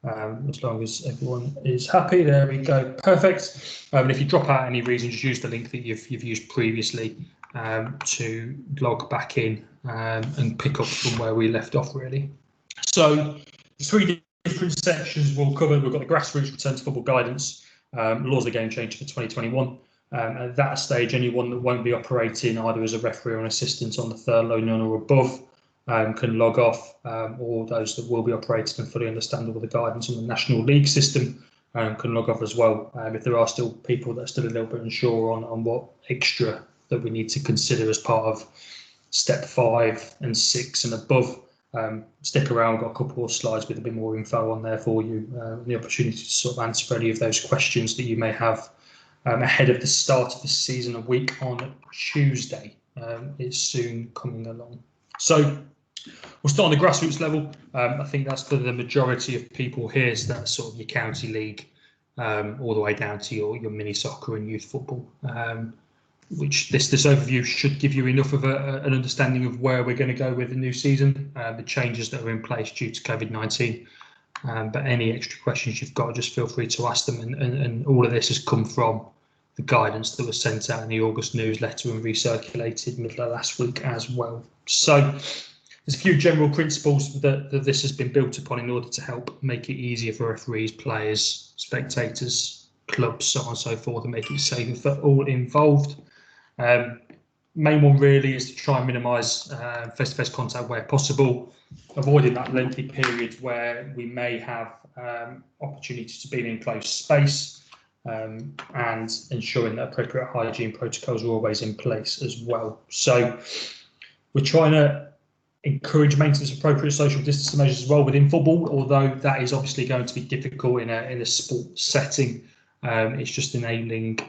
as long as everyone is happy. There we go, perfect. And if you drop out any reason, just use the link that you've used previously to log back in and pick up from where we left off, really. So the three different sections we'll cover. We've got the grassroots return to football guidance, laws of the game change for 2021. At that stage, anyone that won't be operating either as a referee or an assistant on the furlough, none or above, can log off, or those that will be operating and fully understand all the guidance on the National League system can log off as well. If there are still people that are still a little bit unsure on what extra that we need to consider as part of step 5 and 6 and above, stick around. We've got a couple of slides with a bit more info on there for you, the opportunity to sort of answer any of those questions that you may have ahead of the start of the season, a week on Tuesday. It's soon coming along. So we'll start on the grassroots level. I think that's for the majority of people here. So that's sort of your county league, all the way down to your mini soccer and youth football. Which this overview should give you enough of an understanding of where we're going to go with the new season, the changes that are in place due to COVID-19. But any extra questions you've got, just feel free to ask them. And all of this has come from the guidance that was sent out in the August newsletter and recirculated middle of last week as well. So there's a few general principles that this has been built upon in order to help make it easier for referees, players, spectators, clubs, so on and so forth, and make it safer for all involved. Main one really is to try and minimise face-to-face contact where possible, avoiding that lengthy period where we may have opportunities to be in enclosed space, and ensuring that appropriate hygiene protocols are always in place as well. So we're trying to encourage maintenance of appropriate social distancing measures as well within football, although that is obviously going to be difficult in a sport setting. It's just enabling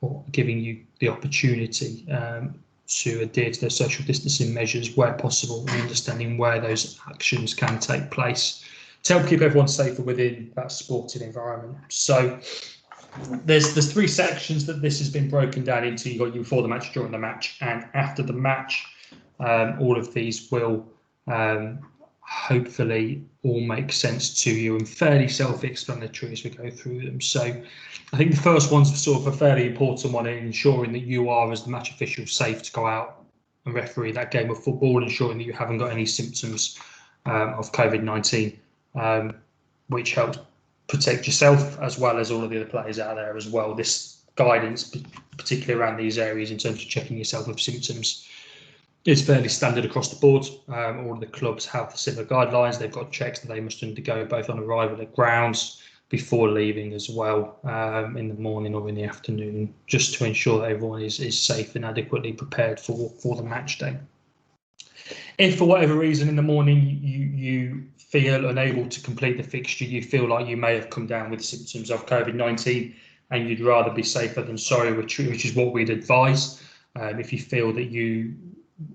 or giving you the opportunity to adhere to those social distancing measures where possible, and understanding where those actions can take place to help keep everyone safer within that sporting environment. So there's 3 sections that this has been broken down into. You've got you before the match, during the match, and after the match. All of these will hopefully all make sense to you and fairly self-explanatory as we go through them. So I think the first one's sort of a fairly important one in ensuring that you are, as the match official, safe to go out and referee that game of football, ensuring that you haven't got any symptoms of COVID-19, which helps protect yourself as well as all of the other players out there as well. This guidance, particularly around these areas in terms of checking yourself with symptoms, is fairly standard across the board. All of the clubs have similar guidelines. They've got checks that they must undergo both on arrival at grounds, before leaving as well, in the morning or in the afternoon, just to ensure that everyone is safe and adequately prepared for the match day. If for whatever reason in the morning you feel unable to complete the fixture, you feel like you may have come down with symptoms of COVID-19 and you'd rather be safer than sorry, which is what we'd advise. If you feel that you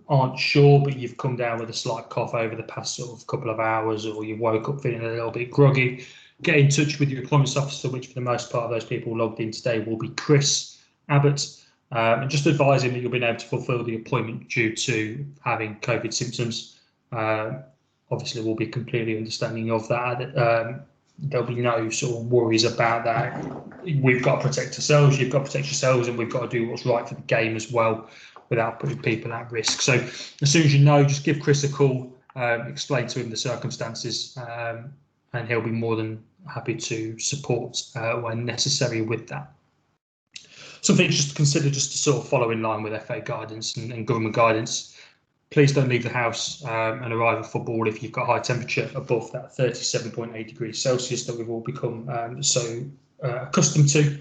aren't sure but you've come down with a slight cough over the past sort of couple of hours, or you woke up feeling a little bit groggy, get in touch with your appointments officer, which for the most part of those people logged in today will be Chris Abbott, and just advise him that you'll be able to fulfil the appointment due to having COVID symptoms. Obviously, we'll be completely understanding of that. There'll be no sort of worries about that. We've got to protect ourselves, you've got to protect yourselves, and we've got to do what's right for the game as well without putting people at risk. So as soon as you know, just give Chris a call, explain to him the circumstances, and he'll be more than happy to support when necessary with that. Something just to consider, just to sort of follow in line with FA guidance and government guidance. Please don't leave the house and arrive at football if you've got high temperature above that 37.8 degrees Celsius that we've all become so accustomed to.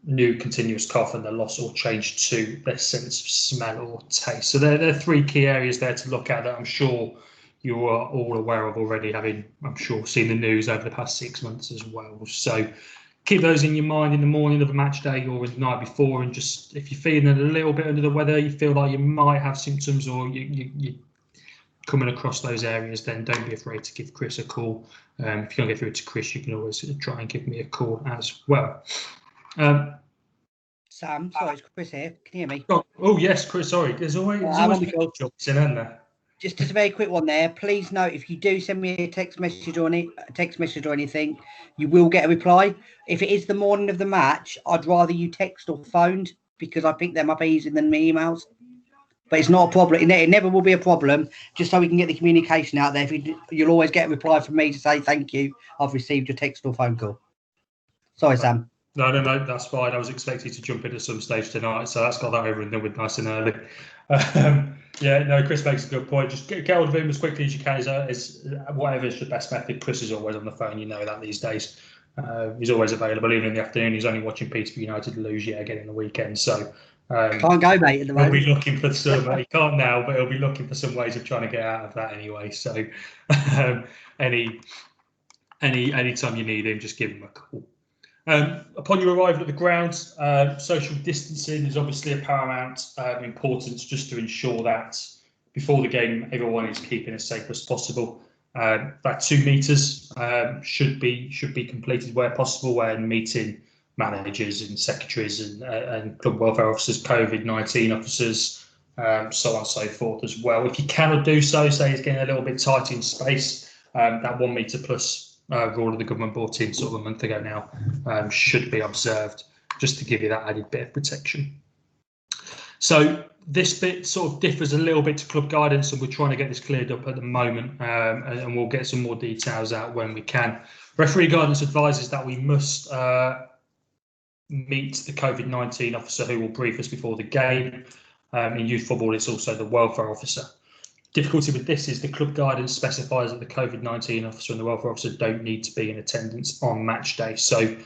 New continuous cough and the loss or change to their sense of smell or taste. So there are 3 key areas there to look at that I'm sure you are all aware of already, having, I'm sure, seen the news over the past 6 months as well. So keep those in your mind in the morning of a match day or the night before, and just if you're feeling a little bit under the weather, you feel like you might have symptoms or you're coming across those areas, then don't be afraid to give Chris a call. If you can't get through to Chris, you can always try and give me a call as well. Sam, sorry, it's Chris here. Can you hear me? Oh yes, Chris. Sorry, there's always jobs in there. just a very quick one there. Please note, if you do send me a text message or anything, you will get a reply. If it is the morning of the match, I'd rather you text or phoned, because I pick them up easier than my emails. But it's not a problem. It never will be a problem. Just so we can get the communication out there. You'll always get a reply from me to say thank you. I've received your text or phone call. Sorry, Sam. No, that's fine. I was expecting to jump in at some stage tonight, so that's got that over and done with nice and early. Yeah, no, Chris makes a good point. Just get hold of him as quickly as you can. Is whatever is the best method. Chris is always on the phone. You know that these days. He's always available, even in the afternoon. He's only watching Peterborough United lose yet again in the weekend. So can't go, mate, at the moment. He'll be looking for some. He can't now, but he'll be looking for some ways of trying to get out of that anyway. So any time you need him, just give him a call. Upon your arrival at the ground, social distancing is obviously a paramount importance, just to ensure that before the game everyone is keeping as safe as possible. That 2 metres should be completed where possible when meeting managers and secretaries and club welfare officers, COVID-19 officers, so on and so forth as well. If you cannot do so, say it's getting a little bit tight in space, that 1 metre plus rule of the government brought in sort of a month ago now should be observed, just to give you that added bit of protection. So this bit sort of differs a little bit to club guidance, and we're trying to get this cleared up at the moment, and we'll get some more details out when we can. Referee guidance advises that we must meet the COVID-19 officer who will brief us before the game. In youth football, it's also the welfare officer. Difficulty with this is the club guidance specifies that the COVID-19 officer and the welfare officer don't need to be in attendance on match day. So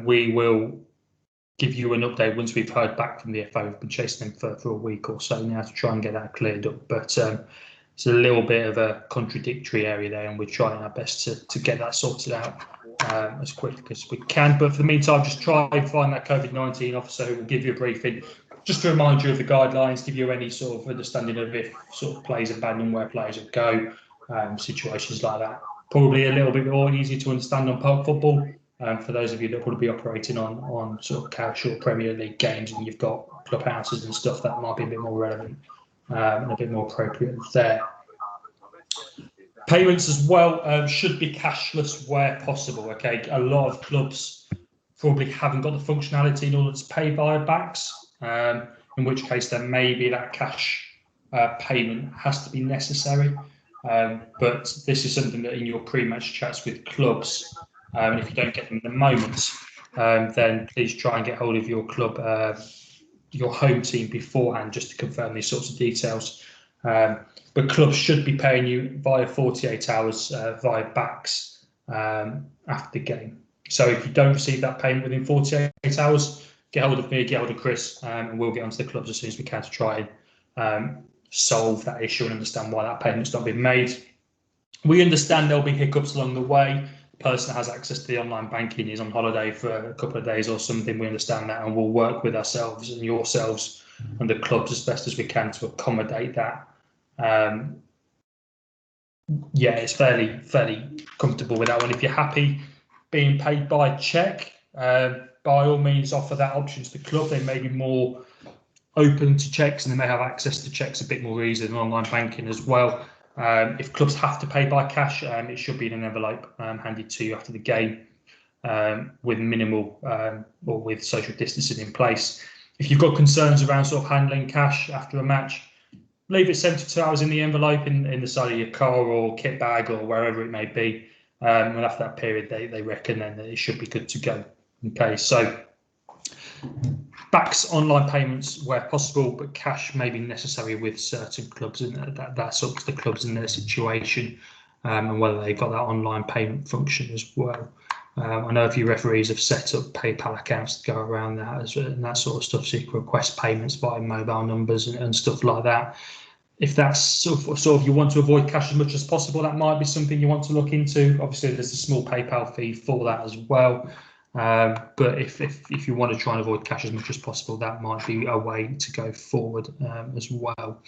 we will give you an update once we've heard back from the FA. We've been chasing them for a week or so now to try and get that cleared up. But it's a little bit of a contradictory area there, and we're trying our best to get that sorted out as quick as we can. But for the meantime, just try and find that COVID-19 officer who will give you a briefing, just to remind you of the guidelines, give you any sort of understanding of if sort of players abandon, where players will go, situations like that. Probably a little bit more easy to understand on pub football. For those of you that would be operating on sort of casual Premier League games, and you've got clubhouses and stuff, that might be a bit more relevant and a bit more appropriate there. Payments as well should be cashless where possible. Okay, a lot of clubs probably haven't got the functionality in order to pay via backs, in which case there may be that cash payment has to be necessary. But this is something that in your pre-match chats with clubs, and if you don't get them in the moment, then please try and get hold of your club, your home team beforehand, just to confirm these sorts of details. But clubs should be paying you via 48 hours via backs after the game. So if you don't receive that payment within 48 hours, get hold of me, get hold of Chris, and we'll get onto the clubs as soon as we can to try and solve that issue and understand why that payment's not been made. We understand there'll be hiccups along the way. The person that has access to the online banking is on holiday for a couple of days or something. We understand that, and we'll work with ourselves and yourselves and the clubs as best as we can to accommodate that. Yeah, it's fairly comfortable with that one. If you're happy being paid by cheque, by all means offer that option to the club. They may be more open to cheques, and they may have access to cheques a bit more easily than online banking as well. If clubs have to pay by cash, it should be in an envelope handed to you after the game with minimal or with social distancing in place. If you've got concerns around sort of handling cash after a match, leave it 72 hours in the envelope in the side of your car or kit bag or wherever it may be. And after that period, they reckon then that it should be good to go. Okay, so backs online payments where possible, but cash may be necessary with certain clubs, and that's up to the clubs and their situation and whether they've got that online payment function as well. I know a few referees have set up PayPal accounts to go around that and that sort of stuff, so you can request payments via mobile numbers and stuff like that. If that's sort of you want to avoid cash as much as possible, that might be something you want to look into. Obviously, there's a small PayPal fee for that as well. But if you want to try and avoid cash as much as possible, that might be a way to go forward as well.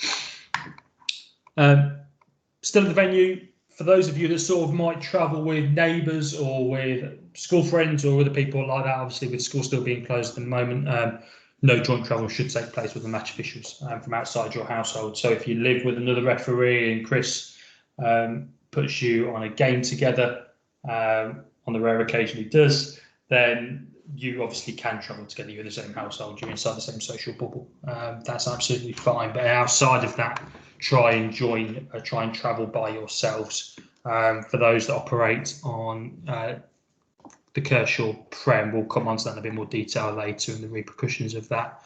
Still at the venue, for those of you that sort of might travel with neighbours or with school friends or other people like that, obviously with school still being closed at the moment, no joint travel should take place with the match officials from outside your household. So if you live with another referee and Chris puts you on a game together, on the rare occasion he does, then you obviously can travel together. You're in the same household, you're inside the same social bubble. That's absolutely fine. But outside of that, try and travel by yourselves. For those that operate on the Kershaw Prem, we'll come on to that in a bit more detail later and the repercussions of that,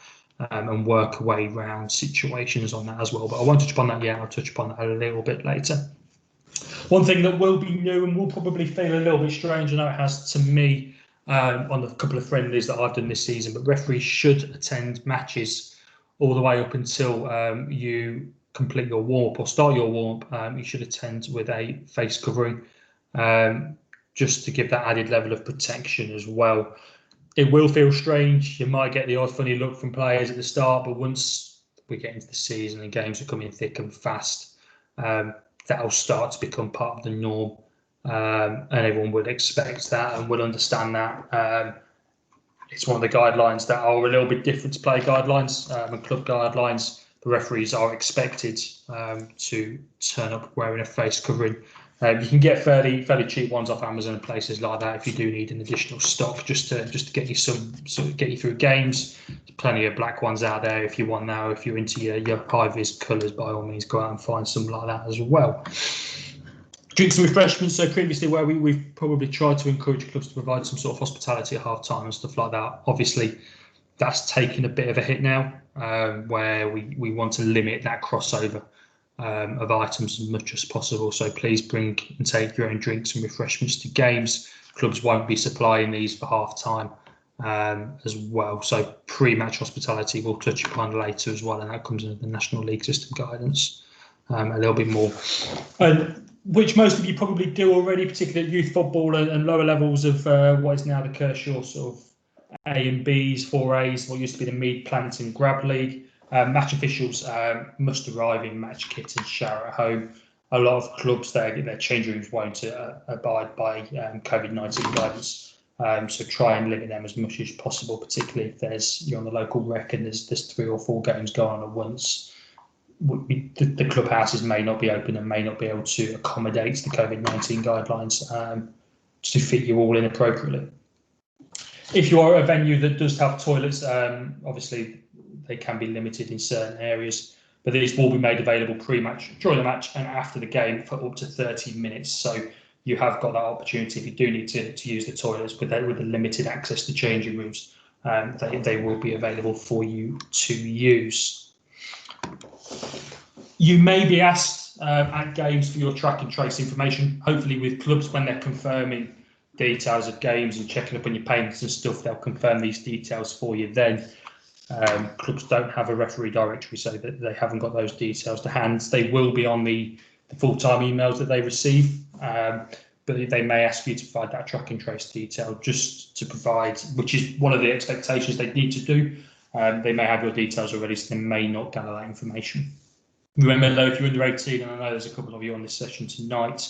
and work away around situations on that as well. But I won't touch upon that yet. I'll touch upon that a little bit later. One thing that will be new and will probably feel a little bit strange, I know it has to me, on a couple of friendlies that I've done this season, but referees should attend matches all the way up until you complete your warm-up or start your warm-up. You should attend with a face covering, just to give that added level of protection as well. It will feel strange. You might get the odd funny look from players at the start, but once we get into the season and games are coming thick and fast, that'll start to become part of the norm, and everyone would expect that and would understand that. It's one of the guidelines that are a little bit different to play guidelines and club guidelines. The referees are expected to turn up wearing a face covering. You can get fairly cheap ones off Amazon and places like that if you do need an additional stock, just to get you get you through games. There's plenty of black ones out there if you want now. If you're into your high vis colours, by all means go out and find some like that as well. Drinks and refreshments. So previously, where we've probably tried to encourage clubs to provide some sort of hospitality at half time and stuff like that. Obviously, that's taken a bit of a hit now, where we want to limit that crossover of items as much as possible. So please bring and take your own drinks and refreshments to games. Clubs won't be supplying these for half time as well. So pre-match hospitality we'll touch upon later as well, and that comes into the National League system guidance a little bit more. And which most of you probably do already, particularly at youth football and lower levels of what is now the Kershaw sort of A and Bs, 4As, what used to be the Mead, Planton, Grab League. Match officials must arrive in match kit and shower at home. A lot of clubs, their change rooms won't abide by COVID-19 guidance, so try and limit them as much as possible, particularly if you're on the local rec and there's 3 or 4 games going on at once. The clubhouses may not be open and may not be able to accommodate the COVID-19 guidelines to fit you all in appropriately. If you are at a venue that does have toilets, obviously they can be limited in certain areas, but these will be made available pre-match, during the match, and after the game for up to 30 minutes. So you have got that opportunity if you do need to use the toilets with the limited access to changing rooms. They will be available for you to use. You may be asked at games for your track and trace information. Hopefully with clubs, when they're confirming details of games and checking up on your payments and stuff, they'll confirm these details for you then. Clubs don't have a referee directory, so that they haven't got those details to hand. They will be on the full-time emails that they receive, but they may ask you to provide that track and trace detail just to provide, which is one of the expectations they need to do. They may have your details already, so they may not gather that information. Remember though, if you're under 18, and I know there's a couple of you on this session tonight,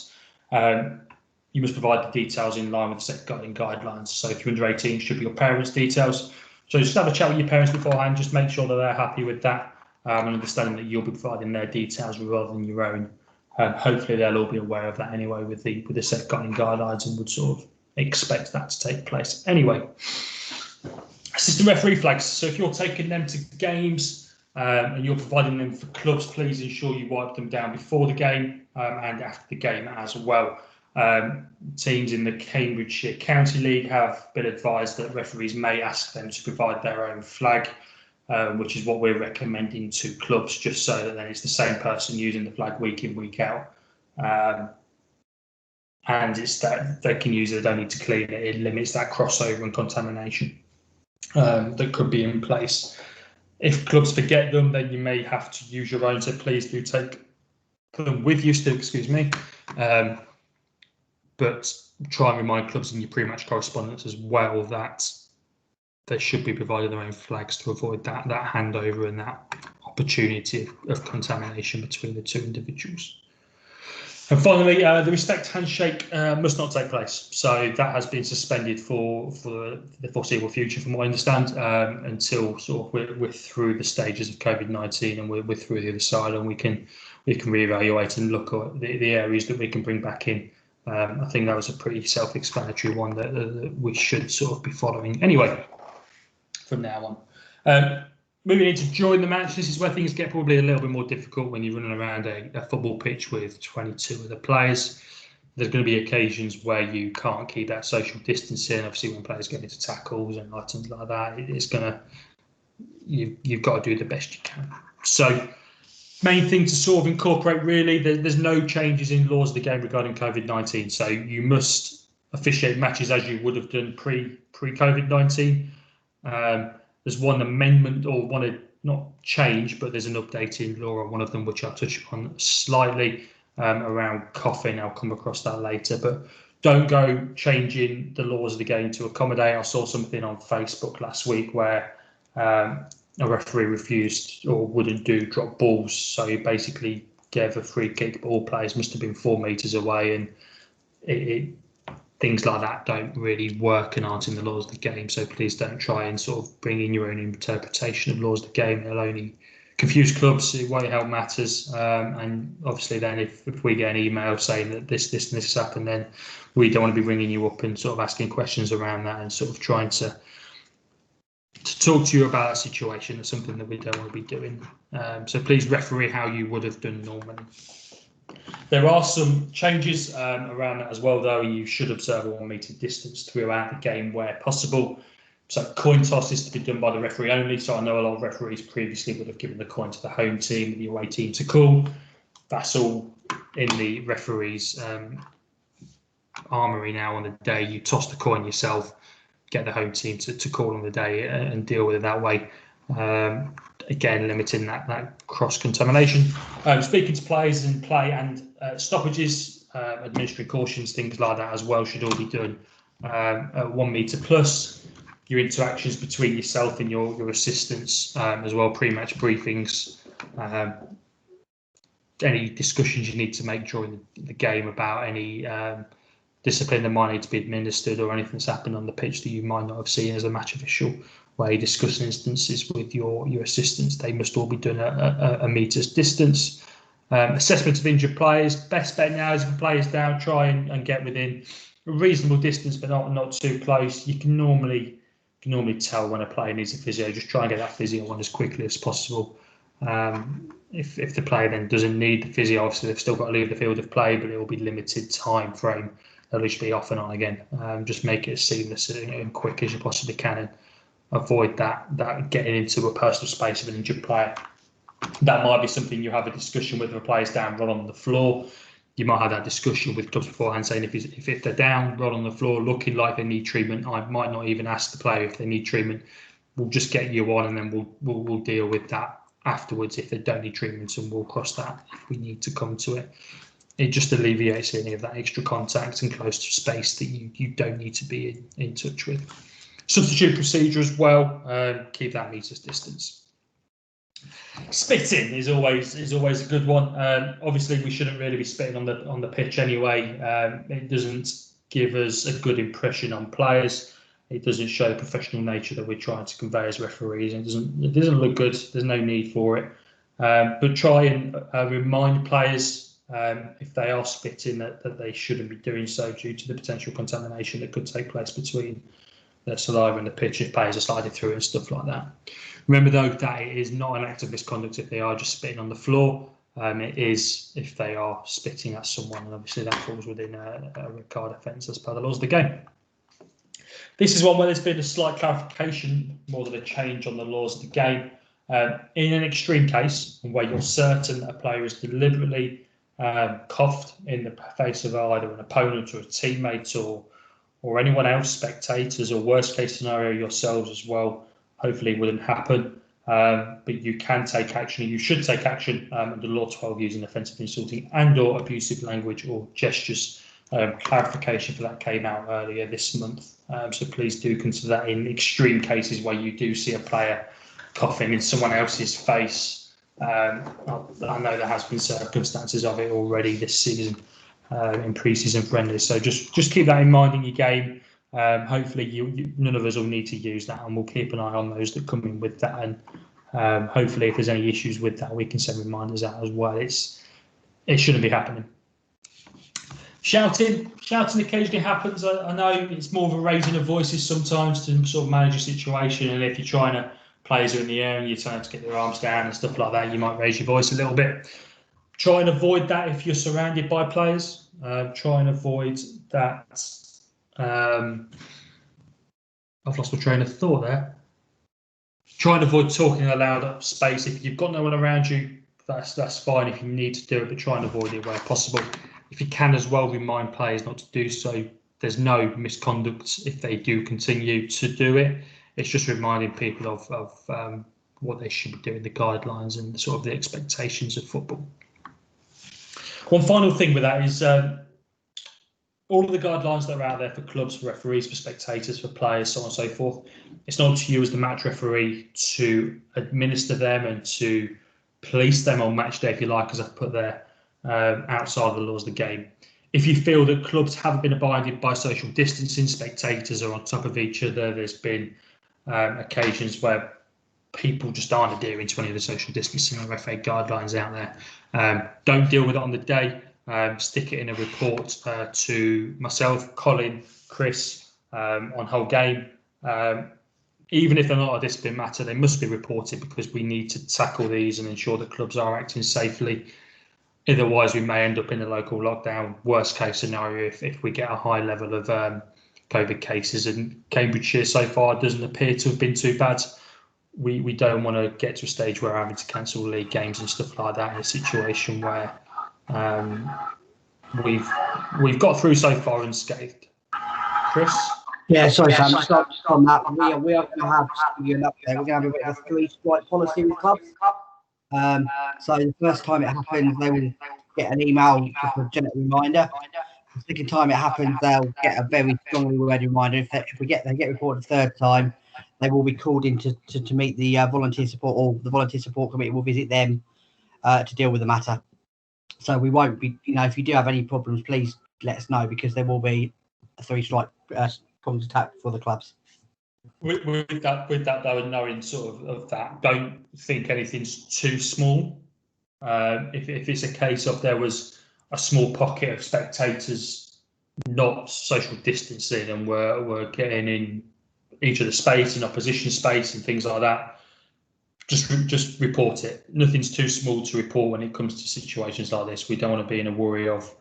you must provide the details in line with the safeguarding guidelines. So if you're under 18, it should be your parents' details. So just have a chat with your parents beforehand, just make sure that they're happy with that, and understanding that you'll be providing their details rather than your own. Hopefully they'll all be aware of that anyway with the safeguarding guidelines and would sort of expect that to take place anyway. Assistant referee flags. So if you're taking them to games and you're providing them for clubs, please ensure you wipe them down before the game and after the game as well. Teams in the Cambridgeshire County League have been advised that referees may ask them to provide their own flag, which is what we're recommending to clubs, just so that then it's the same person using the flag week in, week out. And it's that they can use it, they don't need to clean it. It limits that crossover and contamination that could be in place. If clubs forget them, then you may have to use your own, so please do take them with you still, excuse me. But try and remind clubs in your pre-match correspondence as well that they should be providing their own flags to avoid that handover and that opportunity of contamination between the two individuals. And finally, the respect handshake must not take place. So that has been suspended for the foreseeable future, from what I understand, until sort of we're through the stages of COVID-19 and we're through the other side, and we can reevaluate and look at the areas that we can bring back in. I think that was a pretty self-explanatory one that we should sort of be following anyway from now on. Moving into during the match, this is where things get probably a little bit more difficult when you're running around a football pitch with 22 other players. There's going to be occasions where you can't keep that social distancing. Obviously, when players get into tackles and items like that, it's gonna you've got to do the best you can. So, main thing to sort of incorporate really, there's no changes in laws of the game regarding COVID-19. So you must officiate matches as you would have done pre-COVID-19. There's one amendment or one not change, but there's an update in law on one of them, which I'll touch on slightly around coughing. I'll come across that later, but don't go changing the laws of the game to accommodate. I saw something on Facebook last week where a referee refused or wouldn't do drop balls. So he basically gave a free kick, but all players must have been 4 metres away, and things like that don't really work and aren't in the laws of the game. So please don't try and sort of bring in your own interpretation of laws of the game. It'll only confuse clubs. It won't help matters. And obviously then if we get an email saying that this and this has happened, then we don't want to be ringing you up and sort of asking questions around that and sort of trying to talk to you about a situation. That's something that we don't want to be doing. So please referee how you would have done normally. There are some changes around that as well, though. You should observe a 1 metre distance throughout the game where possible. So coin toss is to be done by the referee only. So I know a lot of referees previously would have given the coin to the home team, the away team to call. That's all in the referee's armoury now on the day. You toss the coin yourself, get the home team to call on the day and deal with it that way. Again, limiting that cross-contamination. Speaking to players in play and stoppages, administering cautions, things like that as well should all be done at 1 metre plus. Your interactions between yourself and your assistants as well, pre-match briefings, any discussions you need to make during the game about any discipline that might need to be administered or anything that's happened on the pitch that you might not have seen as a match official, where you discuss instances with your assistants. They must all be done at a metre's distance. Assessment of injured players. Best bet now is if a player's down, try and get within a reasonable distance, but not too close. You can normally tell when a player needs a physio. Just try and get that physio on as quickly as possible. If the player then doesn't need the physio, obviously they've still got to leave the field of play, but it will be limited time frame. They'll just be off and on again. Just make it as seamless and quick as you possibly can, and avoid that getting into a personal space of an injured player. That might be something you have a discussion with the players down, roll on the floor. You might have that discussion with clubs beforehand, saying if they're down, roll on the floor, looking like they need treatment. I might not even ask the player if they need treatment. We'll just get you on, and then we'll deal with that afterwards if they don't need treatment, and we'll cross that if we need to come to it. It just alleviates any of that extra contact and close to space that you don't need to be in touch with. Substitute procedure as well. Keep that meters distance. Spitting is always a good one. Obviously, we shouldn't really be spitting on the pitch anyway. It doesn't give us a good impression on players. It doesn't show the professional nature that we're trying to convey as referees. It doesn't look good. There's no need for it. But try and remind players if they are spitting that they shouldn't be doing so due to the potential contamination that could take place between their saliva and the pitch if players are sliding through and stuff like that. Remember though that it is not an act of misconduct if they are just spitting on the floor. It is if they are spitting at someone, and obviously that falls within a red card offence as per the laws of the game. This is one where there's been a slight clarification more than a change on the laws of the game. In an extreme case where you're certain a player is deliberately coughed in the face of either an opponent or a teammate or anyone else, spectators, or worst case scenario yourselves as well, hopefully it wouldn't happen. But you can take action, you should take action under Law 12 using offensive insulting and or abusive language or gestures. Clarification for that came out earlier this month. So please do consider that in extreme cases where you do see a player coughing in someone else's face. I know there has been circumstances of it already this season in pre-season friendlies. So just keep that in mind in your game. Hopefully, none of us will need to use that, and we'll keep an eye on those that come in with that. And hopefully, if there's any issues with that, we can send reminders out as well. It shouldn't be happening. Shouting occasionally happens. I know it's more of a raising of voices sometimes to sort of manage a situation, and if you're trying to players are in the air and you're trying to get their arms down and stuff like that, you might raise your voice a little bit. Try and avoid that if you're surrounded by players. Try and avoid that. I've lost my train of thought there. Try and avoid talking in a loud space. If you've got no one around you, that's fine if you need to do it, but try and avoid it where possible. If you can as well, remind players not to do so. There's no misconduct if they do continue to do it. It's just reminding people of what they should be doing, the guidelines and sort of the expectations of football. One final thing with that is all of the guidelines that are out there for clubs, for referees, for spectators, for players, so on and so forth. It's not up to you as the match referee to administer them and to police them on match day, if you like, as I've put there, outside the laws of the game. If you feel that clubs haven't been abided by social distancing, spectators are on top of each other, there's been occasions where people just aren't adhering to any of the social distancing or FA guidelines out there. Don't deal with it on the day. Stick it in a report to myself, Colin, Chris on whole game. Even if they're not a discipline matter, they must be reported because we need to tackle these and ensure that clubs are acting safely. Otherwise, we may end up in a local lockdown. Worst case scenario, if we get a high level of COVID cases, and Cambridgeshire so far doesn't appear to have been too bad. We don't want to get to a stage where we're having to cancel league games and stuff like that in a situation where we've got through so far unscathed. Chris? Yeah, sorry, Sam. Just on that, we are going to have to give you an update. We're going to have a bit of a 3-strike policy with clubs. So the first time it happens, they will get an email with a gentle reminder. The second time it happens, they'll get a very strongly worded reminder. If they get reported the third time, they will be called in to meet the volunteer support, or the volunteer support committee will visit them to deal with the matter. So we won't be, if you do have any problems, please let us know, because there will be a 3-strike contact for the clubs. With that though, and knowing sort of that, don't think anything's too small. If it's a case of there was a small pocket of spectators not social distancing and were getting in each other's space and opposition space and things like that, just report it. Nothing's too small to report when it comes to situations like this. We don't want to be in a worry of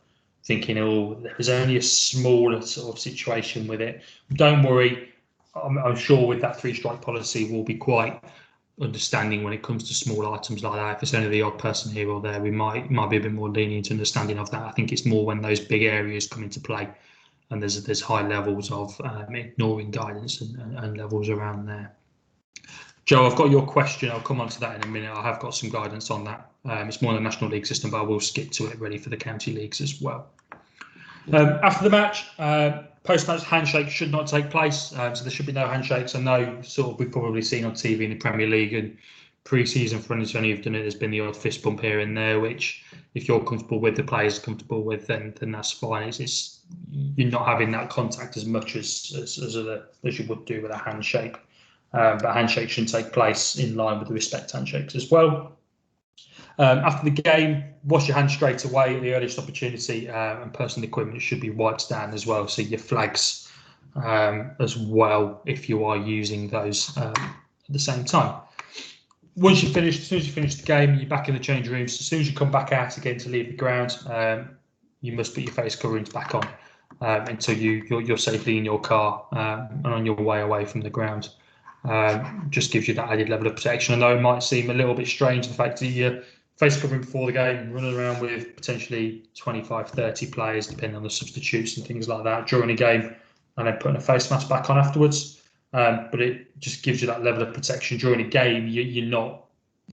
thinking, there's only a smaller sort of situation with it. Don't worry. I'm sure with that 3-strike policy, we'll be quite understanding when it comes to small items like that. If it's only the odd person here or there, we might be a bit more lenient to understanding of that. I think it's more when those big areas come into play and there's high levels of ignoring guidance and levels around there. Joe, I've got your question. I'll come on to that in a minute. I have got some guidance on that. It's more in the National League system, but I will skip to it ready for the county leagues as well. After the match, post-match handshake should not take place. So there should be no handshakes. I know sort of we've probably seen on TV in the Premier League and pre-season for any who've done it, there's been the odd fist bump here and there, which if you're comfortable with, the players are comfortable with, then that's fine. It's you're not having that contact as much as you would do with a handshake. But a handshake shouldn't take place in line with the respect handshakes as well. After the game, wash your hands straight away at the earliest opportunity, and personal equipment should be wiped down as well. So your flags as well, if you are using those at the same time. Once you've finished, as soon as you finish the game, you're back in the change rooms. As soon as you come back out again to leave the ground, you must put your face coverings back on until you're safely in your car and on your way away from the ground. Just gives you that added level of protection. I know it might seem a little bit strange, the fact that you're face covering before the game, running around with potentially 25, 30 players, depending on the substitutes and things like that during a game, and then putting a face mask back on afterwards. But it just gives you that level of protection during a game. You're not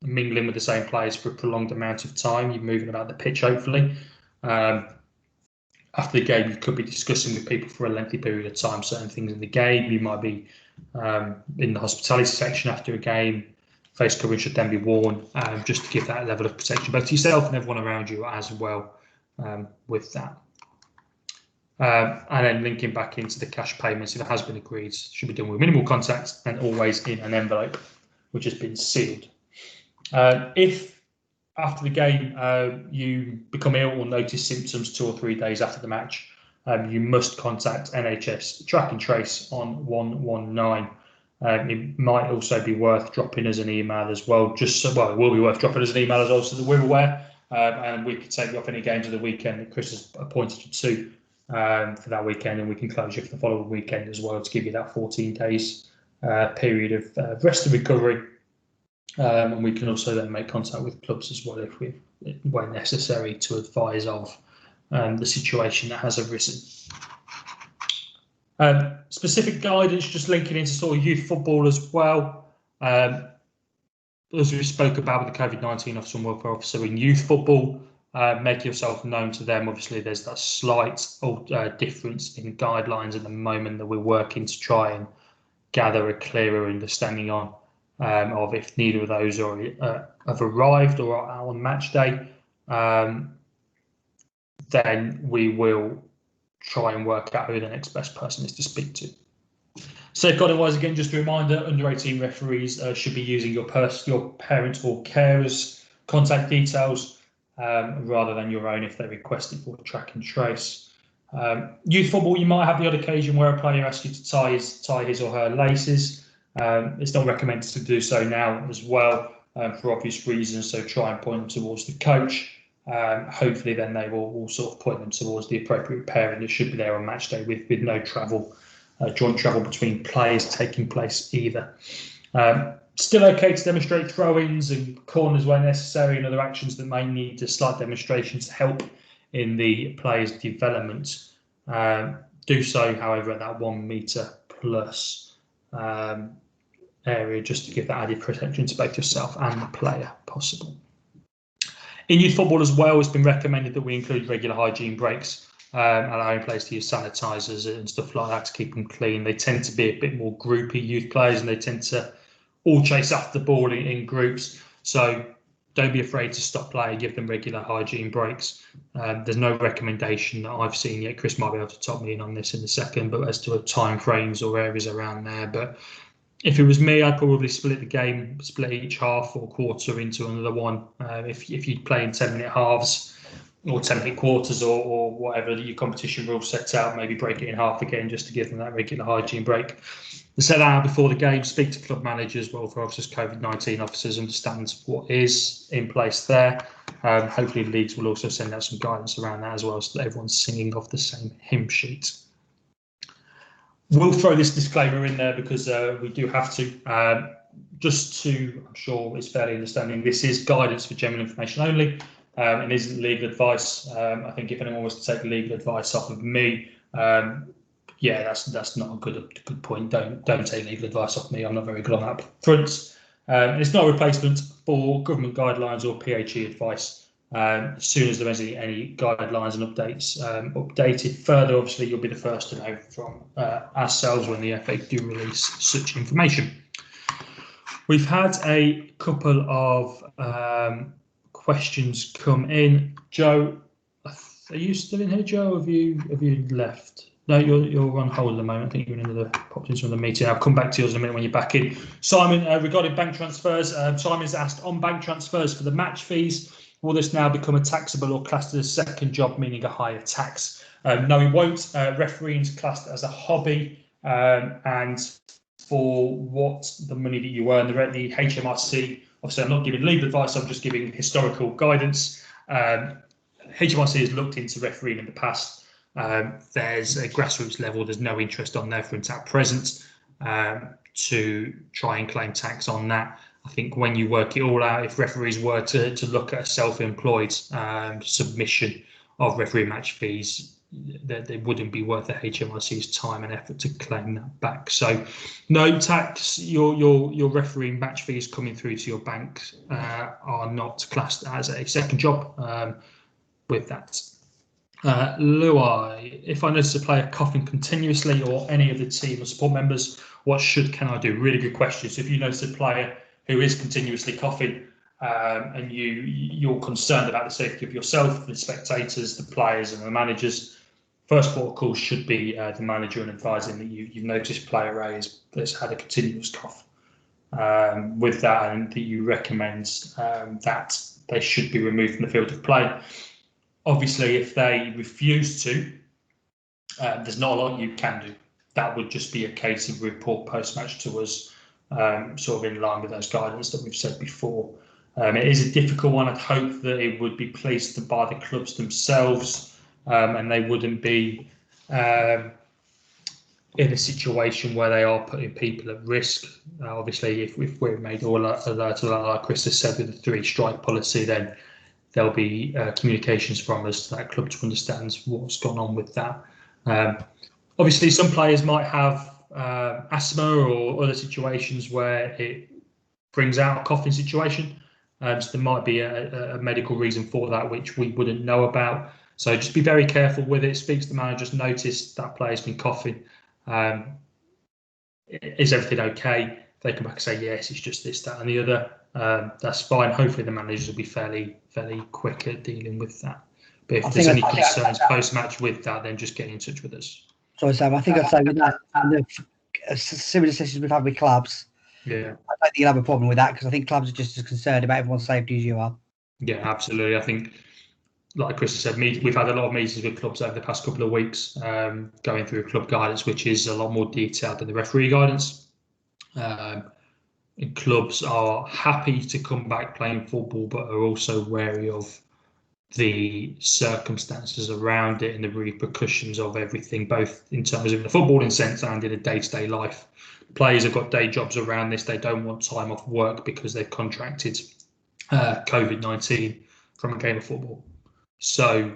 mingling with the same players for a prolonged amount of time. You're moving about the pitch, hopefully. After the game, you could be discussing with people for a lengthy period of time certain things in the game. You might be in the hospitality section after a game. Face covering should then be worn just to give that level of protection, both to yourself and everyone around you as well with that. And then linking back into the cash payments, if it has been agreed, should be done with minimal contact and always in an envelope which has been sealed. If after the game you become ill or notice symptoms 2 or 3 days after the match, you must contact NHS Track and Trace on 119. It might also be worth dropping us an email as well, it will be worth dropping us an email as well so that we're aware, and we can take you off any games of the weekend that Chris has appointed you to for that weekend, and we can close you for the following weekend as well to give you that 14 days period of rest and recovery. And we can also then make contact with clubs as well where necessary to advise of the situation that has arisen. Specific guidance, just linking into sort of youth football as well. As we spoke about with the COVID-19 officer and welfare officer in youth football, make yourself known to them. Obviously, there's that slight difference in guidelines at the moment that we're working to try and gather a clearer understanding on. Of if neither of those have arrived or are out on match day, then we will try and work out who the next best person is to speak to. Safeguarding wise, again, just a reminder, under 18 referees should be using your parent or carer's contact details rather than your own if they request it for track and trace. Youth football, you might have the odd occasion where a player asks you to tie his or her laces. It's not recommended to do so now as well for obvious reasons, so try and point them towards the coach. Hopefully then they will sort of point them towards the appropriate parent that should be there on match day with no travel, joint travel between players taking place either. Still okay to demonstrate throw-ins and corners where necessary and other actions that may need a slight demonstration to help in the player's development. Do so, however, at that 1 metre plus area, just to give that added protection to both yourself and the player possible. In youth football as well, it's been recommended that we include regular hygiene breaks, allowing players to use sanitisers and stuff like that to keep them clean. They tend to be a bit more groupy youth players, and they tend to all chase after the ball in groups. So don't be afraid to stop play, give them regular hygiene breaks. There's no recommendation that I've seen yet. Chris might be able to top me in on this in a second, but as to time frames or areas around there. But if it was me, I'd probably split the game, split each half or quarter into another one. If you play in 10-minute halves or 10-minute quarters or whatever your competition rule sets out, maybe break it in half again just to give them that regular hygiene break. Set that out before the game, speak to club managers, welfare officers, COVID-19 officers, understand what is in place there. Hopefully leagues will also send out some guidance around that as well so that everyone's singing off the same hymn sheet. We'll throw this disclaimer in there because we do have to. Just to, I'm sure it's fairly understanding, this is guidance for general information only. It isn't legal advice. I think if anyone was to take legal advice off of me, yeah, that's not a good point. Don't take legal advice off me. I'm not very good on that front. It's not a replacement for government guidelines or PHE advice. As soon as there is any guidelines and updates updated further, obviously you'll be the first to know from ourselves when the FA do release such information. We've had a couple of questions come in. Joe, are you still in here, Joe? Or have you left? No, you're on hold at the moment. I think you're in another popped into another meeting. I'll come back to yours in a minute when you're back in. Simon, regarding bank transfers, Simon's asked on bank transfers for the match fees. Will this now become a taxable or classed as a second job, meaning a higher tax? No, it won't. Refereeing is classed as a hobby, and for what the money that you earn, the HMRC, obviously I'm not giving legal advice, I'm just giving historical guidance. HMRC has looked into refereeing in the past. There's a grassroots level, there's no interest on their front at present to try and claim tax on that. I think when you work it all out, if referees were to look at a self-employed submission of referee match fees, they wouldn't be worth the HMRC's time and effort to claim that back. So no tax, your refereeing match fees coming through to your bank are not classed as a second job with that. Luai, if I notice a player coughing continuously or any of the team or support members, what can I do? Really good question. So if you notice a player who is continuously coughing and you're concerned about the safety of yourself, the spectators, the players and the managers, first port of call should be the manager and advising that you've noticed player A has had a continuous cough with that, and that you recommend that they should be removed from the field of play. Obviously, if they refuse to, there's not a lot you can do. That would just be a case of report post-match to us, sort of in line with those guidance that we've said before. It is a difficult one. I'd hope that it would be policed by the clubs themselves, and they wouldn't be in a situation where they are putting people at risk. Obviously, if we're made all alert, like Chris has said, with the 3-strike policy, then there'll be communications from us to that club to understand what's gone on with that. Obviously, some players might have asthma or other situations where it brings out a coughing situation. So there might be a medical reason for that, which we wouldn't know about. So just be very careful with it. Speak to the manager, just notice that player's been coughing. Is everything okay? If they come back and say, yes, it's just this, that and the other, that's fine. Hopefully the managers will be fairly quick at dealing with that. But if there's any concerns post-match with that, then just get in touch with us. Sorry, Sam, I think I'd say with that, and the similar sessions we've had with clubs, I don't think you'll have a problem with that, because I think clubs are just as concerned about everyone's safety as you are. Yeah, absolutely. I think, like Chris said, we've had a lot of meetings with clubs over the past couple of weeks, going through club guidance, which is a lot more detailed than the referee guidance. And clubs are happy to come back playing football, but are also wary of the circumstances around it and the repercussions of everything, both in terms of the footballing sense and in a day-to-day life. Players have got day jobs around this. They don't want time off work because they've contracted COVID-19 from a game of football. So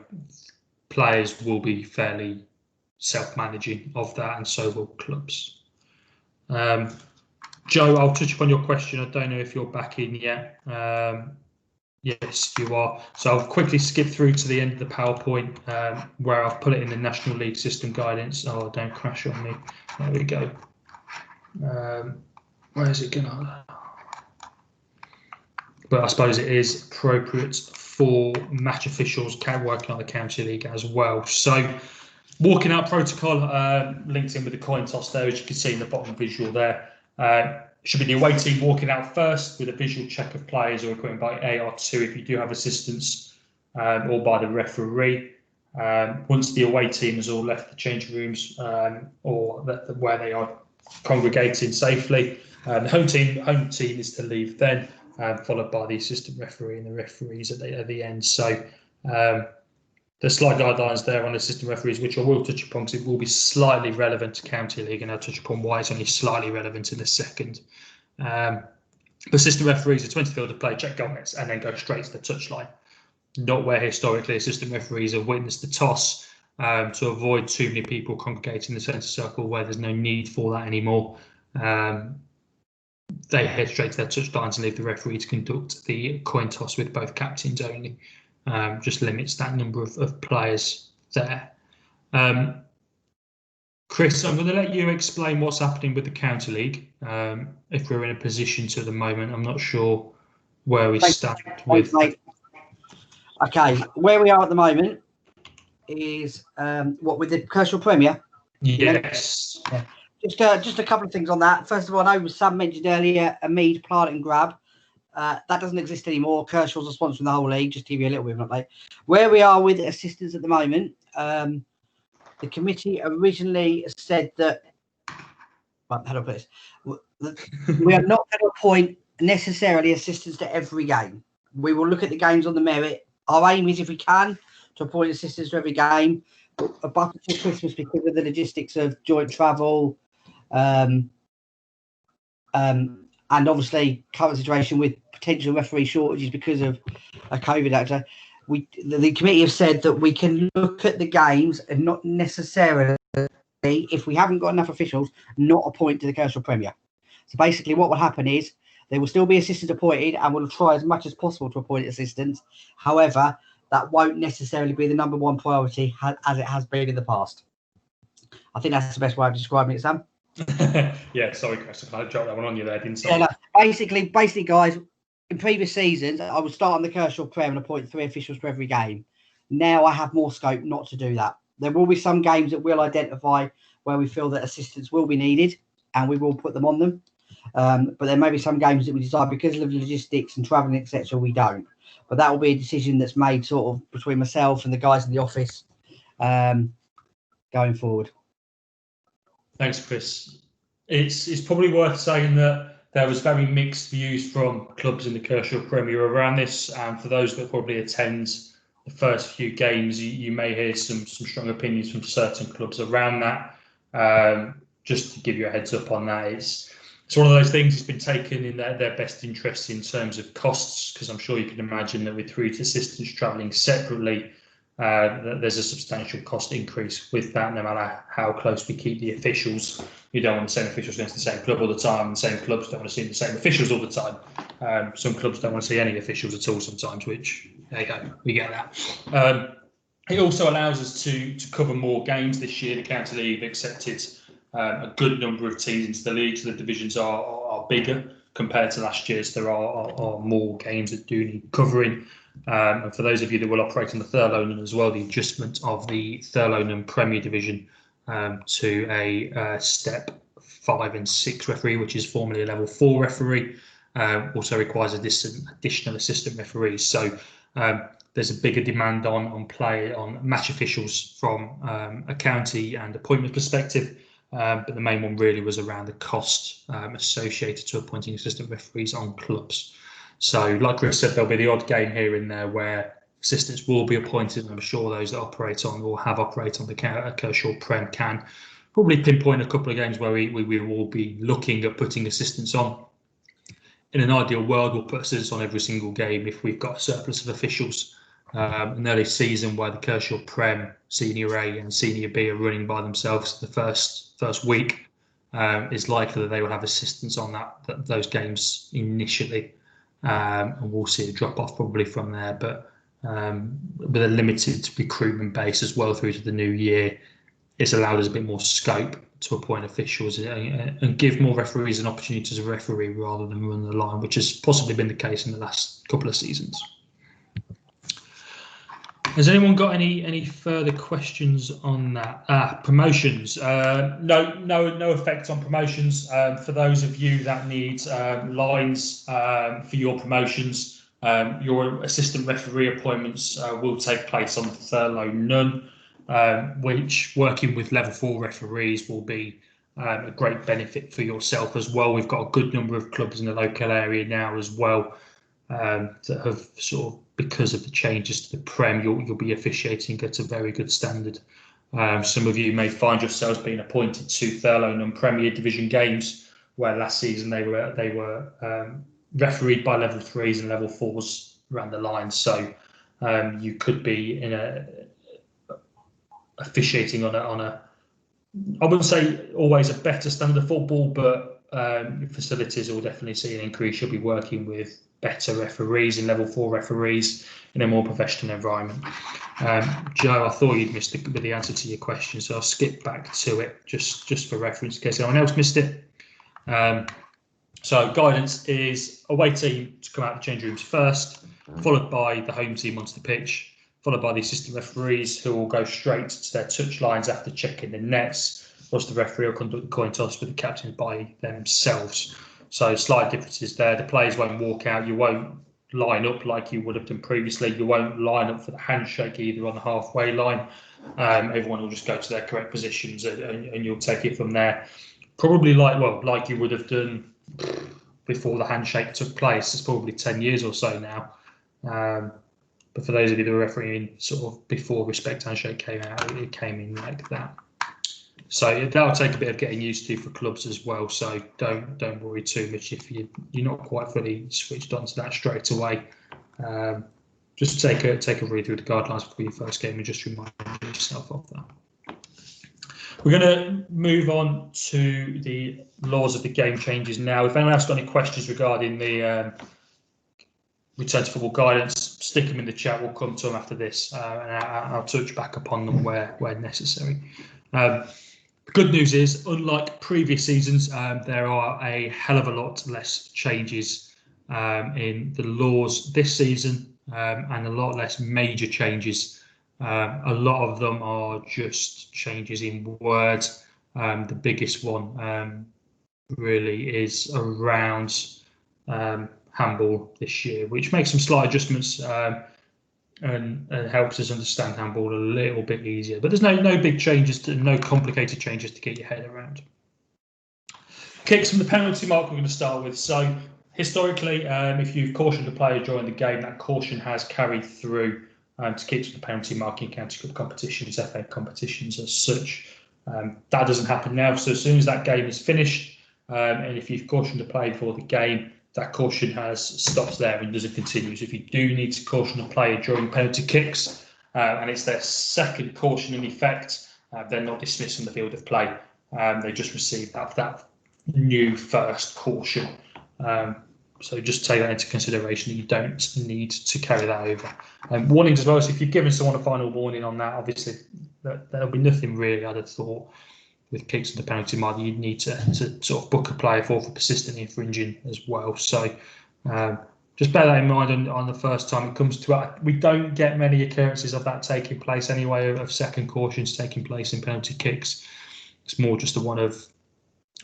players will be fairly self-managing of that, and so will clubs. Joe, I'll touch upon your question. I don't know if you're back in yet. Yes, you are. So I'll quickly skip through to the end of the PowerPoint where I've put it in the National League System Guidance. Oh, don't crash on me. There we go. Where is it going to? But I suppose it is appropriate for match officials working on the County League as well. So walking out protocol links in with the coin toss there, as you can see in the bottom visual there. Should be the away team walking out first with a visual check of players or equipment by AR2 if you do have assistance, or by the referee. Once the away team has all left the changing rooms or where they are congregating safely, the home team is to leave then, followed by the assistant referee and the referees at the end. So there's slight guidelines there on assistant referees, which I will touch upon because it will be slightly relevant to County League, and I'll touch upon why it's only slightly relevant in a second. Assistant referees are 20 field of play, check goal nets, and then go straight to the touchline. Not where historically assistant referees have witnessed the toss to avoid too many people congregating in the centre circle where there's no need for that anymore. They head straight to their touchlines and leave the referee to conduct the coin toss with both captains only. Just limits that number of players there. Chris, I'm going to let you explain what's happening with the County League. If we're in a position to at the moment, I'm not sure where we stand with. Okay, where we are at the moment is with the Kershaw Premier. Yes. Yeah. Just a couple of things on that. First of all, I know Sam mentioned earlier a Mead plant and grab. That doesn't exist anymore. Kershaw's are sponsoring the whole league, just to give you a little bit of an update. Where we are with assistants at the moment, the committee originally said that, well, how do I put this? We are not going to appoint necessarily assistants to every game. We will look at the games on the merit. Our aim is, if we can, to appoint assistants to every game. But before Christmas, because of the logistics of joint travel, and obviously current situation with potential referee shortages because of a COVID actor, the committee have said that we can look at the games and not necessarily, if we haven't got enough officials, not appoint to the Kershaw Premier. So basically what will happen is there will still be assistants appointed, and we'll try as much as possible to appoint assistants. However, that won't necessarily be the number one priority as it has been in the past. I think that's the best way of describing it, Sam. Yeah, sorry, Chris, I dropped that one on you there, didn't I? Yeah, no, basically, guys, in previous seasons, I would start on the Kershaw Prem and appoint 3 officials for every game. Now I have more scope not to do that. There will be some games that we'll identify where we feel that assistance will be needed, and we will put them on them. But there may be some games that we decide because of logistics and travelling, etc., we don't. But that will be a decision that's made sort of between myself and the guys in the office going forward. Thanks, Chris. It's probably worth saying that there was very mixed views from clubs in the Kershaw Premier around this. And for those that probably attend the first few games, you may hear some strong opinions from certain clubs around that. Just to give you a heads up on that, it's one of those things that's been taken in their best interest in terms of costs, because I'm sure you can imagine that with 3 assistants travelling separately, there's a substantial cost increase with that, no matter how close we keep the officials. You don't want the same officials against the same club all the time, and the same clubs don't want to see the same officials all the time. Some clubs don't want to see any officials at all sometimes, which, there you go, we get that. It also allows us to cover more games this year. The County League have accepted a good number of teams into the league, so the divisions are bigger compared to last year, so there are more games that do need covering. And for those of you that will operate in the Thurlow as well, the adjustment of the Thurlow Premier Division to a step 5 and 6 referee, which is formerly a level 4 referee, also requires additional assistant referees. So there's a bigger demand on match officials from a county and appointment perspective. But the main one really was around the cost associated to appointing assistant referees on clubs. So, like Chris said, there'll be the odd game here and there where assistants will be appointed, and I'm sure those that operate on or have operated on the Kershaw Prem can probably pinpoint a couple of games where we will be looking at putting assistants on. In an ideal world, we'll put assistants on every single game if we've got a surplus of officials. An early season where the Kershaw Prem, Senior A and Senior B are running by themselves the first week, is likely that they will have assistants on those games initially. And we'll see a drop off probably from there, but with a limited recruitment base as well through to the new year, it's allowed us a bit more scope to appoint officials and give more referees an opportunity to referee rather than run the line, which has possibly been the case in the last couple of seasons. Has anyone got any further questions on that? Promotions. No effect on promotions. For those of you that need lines for your promotions, your assistant referee appointments will take place on the Thurlow Nunn, which, working with level 4 referees, will be a great benefit for yourself as well. We've got a good number of clubs in the local area now as well that have sort of, because of the changes to the Prem, you'll be officiating at a very good standard. Some of you may find yourselves being appointed to Thurlow non-Premier Division games, where last season they were refereed by level 3s and level 4s around the line. So you could be officiating on a I wouldn't say always a better standard of football, but facilities will definitely see an increase. You'll be working with better referees and level 4 referees in a more professional environment. Joe, I thought you'd missed the answer to your question, so I'll skip back to it just for reference in case anyone else missed it. So guidance is away team to come out of the change rooms first, followed by the home team onto the pitch, followed by the assistant referees, who will go straight to their touch lines after checking the nets, whilst the referee will conduct the coin toss with the captains by themselves. So slight differences there. The players won't walk out. You won't line up like you would have done previously. You won't line up for the handshake either on the halfway line. Everyone will just go to their correct positions and you'll take it from there. Probably like you would have done before the handshake took place. It's probably 10 years or so now. But for those of you that were refereeing sort of before Respect Handshake came out, it came in like that. So that'll take a bit of getting used to for clubs as well. So don't worry too much if you're not quite fully switched onto that straight away. Just take a read through the guidelines before your first game and just remind yourself of that. We're going to move on to the laws of the game changes now. If anyone else got any questions regarding the return to football guidance, stick them in the chat. We'll come to them after this, and I'll touch back upon them where necessary. The good news is, unlike previous seasons, there are a hell of a lot less changes in the laws this season, and a lot less major changes A lot of them are just changes in words. The biggest one really is around handball this year, which makes some slight adjustments and helps us understand handball a little bit easier. But there's no big changes, no complicated changes to get your head around. Kicks from the penalty mark we're going to start with. So historically, if you've cautioned a player during the game, that caution has carried through to kicks from the penalty mark in county cup competitions, FA competitions as such. That doesn't happen now. So as soon as that game is finished, and if you've cautioned a player before the game, that caution has stopped there and doesn't continue. So if you do need to caution a player during penalty kicks, and it's their second caution in effect, they're not dismissed from the field of play. They just receive that new first caution. So just take that into consideration that you don't need to carry that over. Warnings as well. So if you've given someone a final warning on that, obviously there'll be nothing really, I'd have thought, with kicks to the penalty mark that you'd need to sort of book a player for persistently infringing as well. So just bear that in mind on the first time it comes to it. We don't get many occurrences of that taking place anyway, of second cautions taking place in penalty kicks. It's more just the one of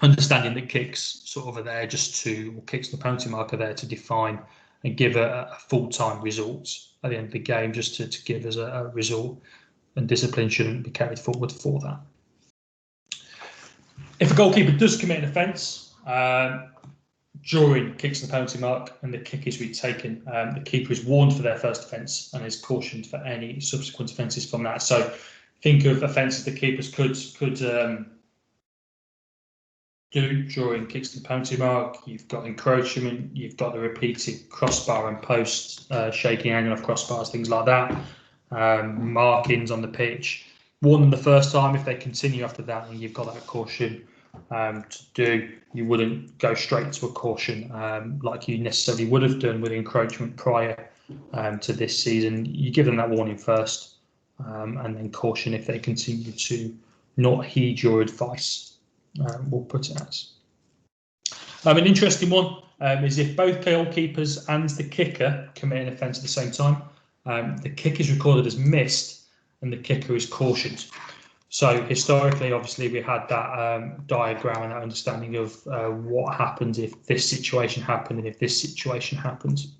understanding that kicks sort of are there just to, or kicks to the penalty mark are there to define and give a full-time result at the end of the game, just to give us a result, and discipline shouldn't be carried forward for that. If a goalkeeper does commit an offence during kicks to the penalty mark and the kick is retaken, the keeper is warned for their first offence and is cautioned for any subsequent offences from that. So think of offences the keepers could do during kicks to the penalty mark. You've got encroachment, you've got the repeated crossbar and post, shaking, hanging off crossbars, things like that, markings on the pitch. Warn them the first time. If they continue after that and you've got that caution to do, you wouldn't go straight to a caution like you necessarily would have done with encroachment prior to this season. You give them that warning first and then caution if they continue to not heed your advice. We'll put it as. An interesting one is if both goalkeepers and the kicker commit an offence at the same time, the kick is recorded as missed and the kicker is cautioned. So historically, obviously, we had that diagram and that understanding of what happens if this situation happened and if this situation happens.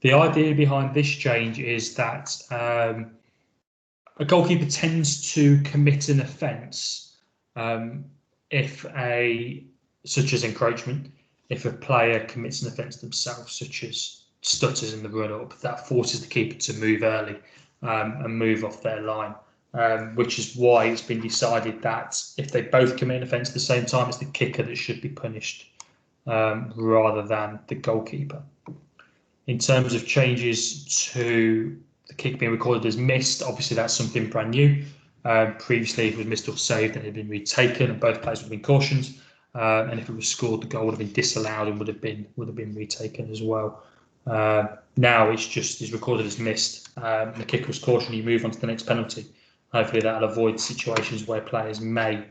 The idea behind this change is that a goalkeeper tends to commit an offence such as encroachment, if a player commits an offence themselves, such as stutters in the run-up, that forces the keeper to move early and move off their line, which is why it's been decided that if they both commit an offence at the same time, it's the kicker that should be punished rather than the goalkeeper. In terms of changes to the kick being recorded as missed, obviously that's something brand new. Previously, if it was missed or saved, and it had been retaken, and both players would have been cautioned. And if it was scored, the goal would have been disallowed and would have been retaken as well. Now it's recorded as missed. The kicker was cautioned. You move on to the next penalty. Hopefully, that'll avoid situations where players may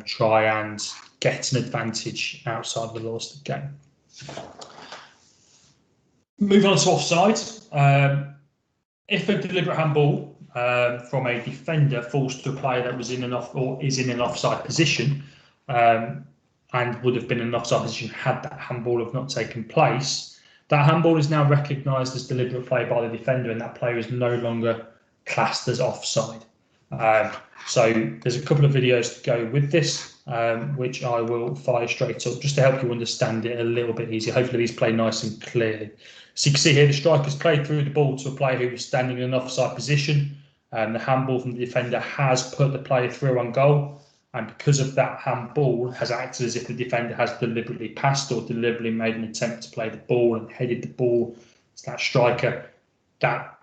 try and get an advantage outside the laws of the game. Moving on to offside. If a deliberate handball from a defender falls to a player that was is in an offside position and would have been in an offside position had that handball have not taken place, that handball is now recognised as deliberate play by the defender, and that player is no longer classed as offside. So there's a couple of videos to go with this, which I will fire straight up just to help you understand it a little bit easier. Hopefully these play nice and clearly. So you can see here the striker's played through the ball to a player who was standing in an offside position. The handball from the defender has put the player through on goal, and because of that handball has acted as if the defender has deliberately passed or deliberately made an attempt to play the ball and headed the ball to that striker, that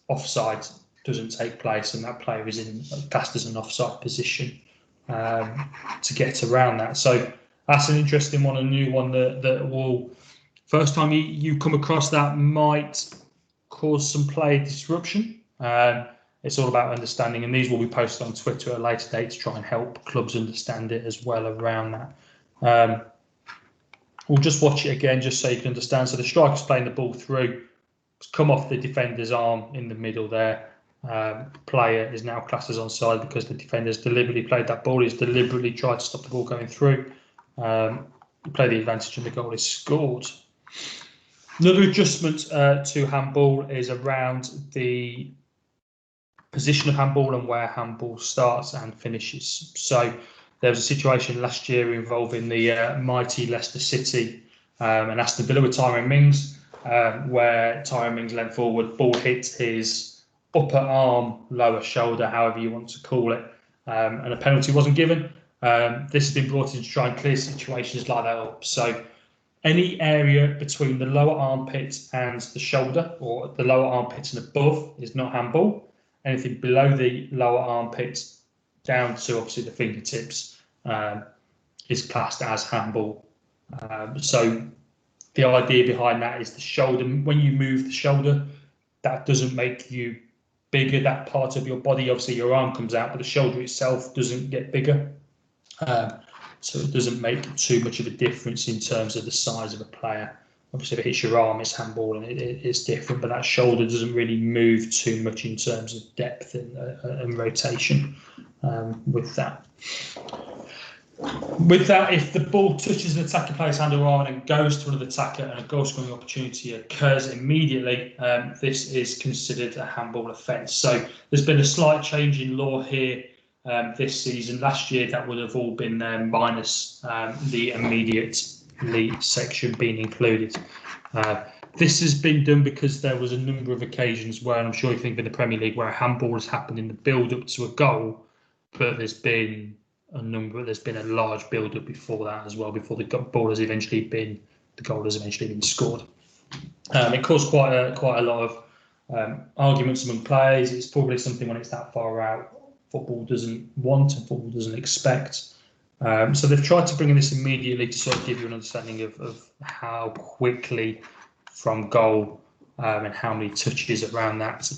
offside doesn't take place and that player is classed as an offside position to get around that. So that's an interesting one, a new one that will, first time you come across that, might cause some play disruption. It's all about understanding, and these will be posted on Twitter at a later date to try and help clubs understand it as well around that. We'll just watch it again just so you can understand. So the striker's playing the ball through, it's come off the defender's arm in the middle there, player is now classed as onside because the defender's deliberately played that ball. He's deliberately tried to stop the ball going through. Play the advantage and the goal is scored. Another adjustment to handball is around the position of handball and where handball starts and finishes. So there was a situation last year involving the mighty Leicester City and Aston Villa with Tyrone Mings, where Tyrone Mings leant forward, ball hit his upper arm, lower shoulder, however you want to call it, and a penalty wasn't given. This has been brought in to try and clear situations like that up. So any area between the lower armpit and the shoulder, or the lower armpit and above, is not handball. Anything below the lower armpit down to obviously the fingertips is classed as handball. So the idea behind that is the shoulder. When you move the shoulder, that doesn't make you bigger, that part of your body. Obviously your arm comes out, but the shoulder itself doesn't get bigger. So it doesn't make too much of a difference in terms of the size of a player. Obviously, if it hits your arm, it's handball and it's different, but that shoulder doesn't really move too much in terms of depth and rotation with that. With that, if the ball touches an attacking player's hand or arm and goes to another attacker and a goal scoring opportunity occurs immediately, this is considered a handball offence. So there's been a slight change in law here this season. Last year, that would have all been minus the immediately section being included. This has been done because there was a number of occasions where, and I'm sure you think in the Premier League, where a handball has happened in the build-up to a goal, but there's been a large build-up before that as well, before the goal has eventually been scored. It caused quite a lot of arguments among players. It's probably something when it's that far out, football doesn't want and football doesn't expect. So they've tried to bring in this immediately to sort of give you an understanding of how quickly from goal and how many touches around that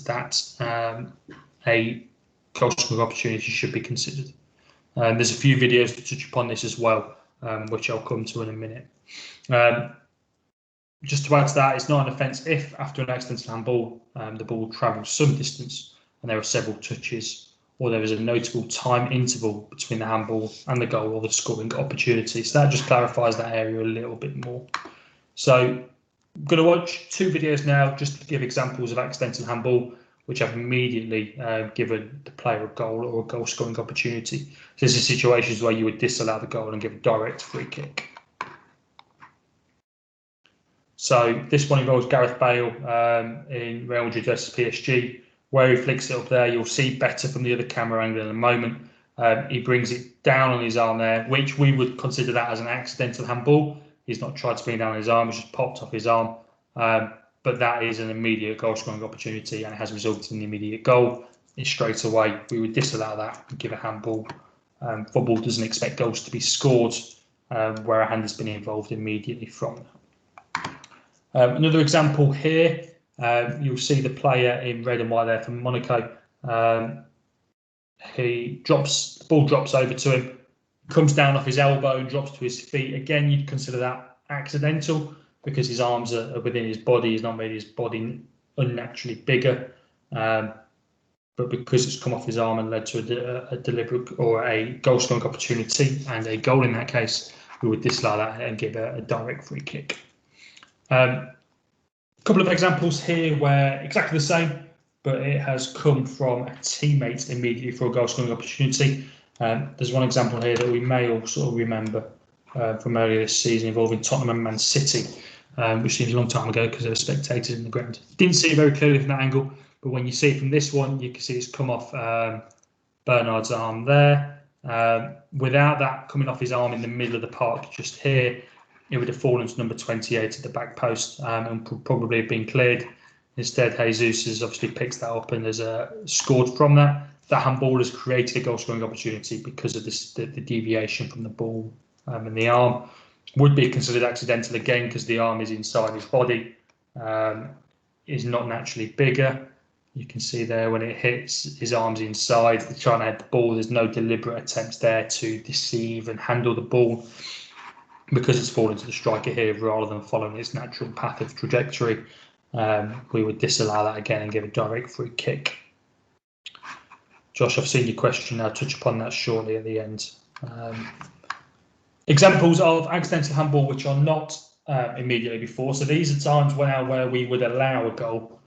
a goal scoring opportunity should be considered. There's a few videos to touch upon this as well, which I'll come to in a minute. Just to add to that, it's not an offence if, after an accidental handball, the ball travels some distance and there are several touches, or there is a notable time interval between the handball and the goal or the scoring opportunity. So that just clarifies that area a little bit more. So I'm going to watch two videos now just to give examples of accidental handball, which have immediately given the player a goal or a goal scoring opportunity. So this is situations where you would disallow the goal and give a direct free kick. So this one involves Gareth Bale in Real Madrid versus PSG, where he flicks it up there. You'll see better from the other camera angle in a moment. He brings it down on his arm there, which we would consider that as an accidental handball. He's not tried to bring it down on his arm, it's just popped off his arm. But that is an immediate goal scoring opportunity and it has resulted in the immediate goal. It's straight away, we would disallow that and give a handball. Football doesn't expect goals to be scored where a hand has been involved immediately from that. Another example here, you'll see the player in red and white there from Monaco. The ball drops over to him, comes down off his elbow and drops to his feet. Again, you'd consider that accidental because his arms are within his body. He's not made his body unnaturally bigger, but because it's come off his arm and led to a deliberate or a goal scoring opportunity and a goal in that case, we would disallow that and give a direct free kick. A couple of examples here where exactly the same, but it has come from a teammate immediately for a goal scoring opportunity. There's one example here that we may also remember from earlier this season involving Tottenham and Man City, which seems a long time ago because there were spectators in the ground. Didn't see it very clearly from that angle, but when you see it from this one, you can see it's come off Bernard's arm there. Without that coming off his arm in the middle of the park just here, it would have fallen to number 28 at the back post and probably have been cleared. Instead, Jesus has obviously picked that up and has scored from that. That handball has created a goal scoring opportunity because of the deviation from the ball and the arm. Would be considered accidental again because the arm is inside his body, is not naturally bigger. You can see there when it hits, his arm's inside. They're trying to head the ball. There's no deliberate attempts there to deceive and handle the ball because it's fallen to the striker here rather than following its natural path of trajectory. We would disallow that again and give a direct free kick. Josh, I've seen your question. I'll touch upon that shortly at the end. Examples of accidental handball which are not immediately before. So these are times where we would allow a goal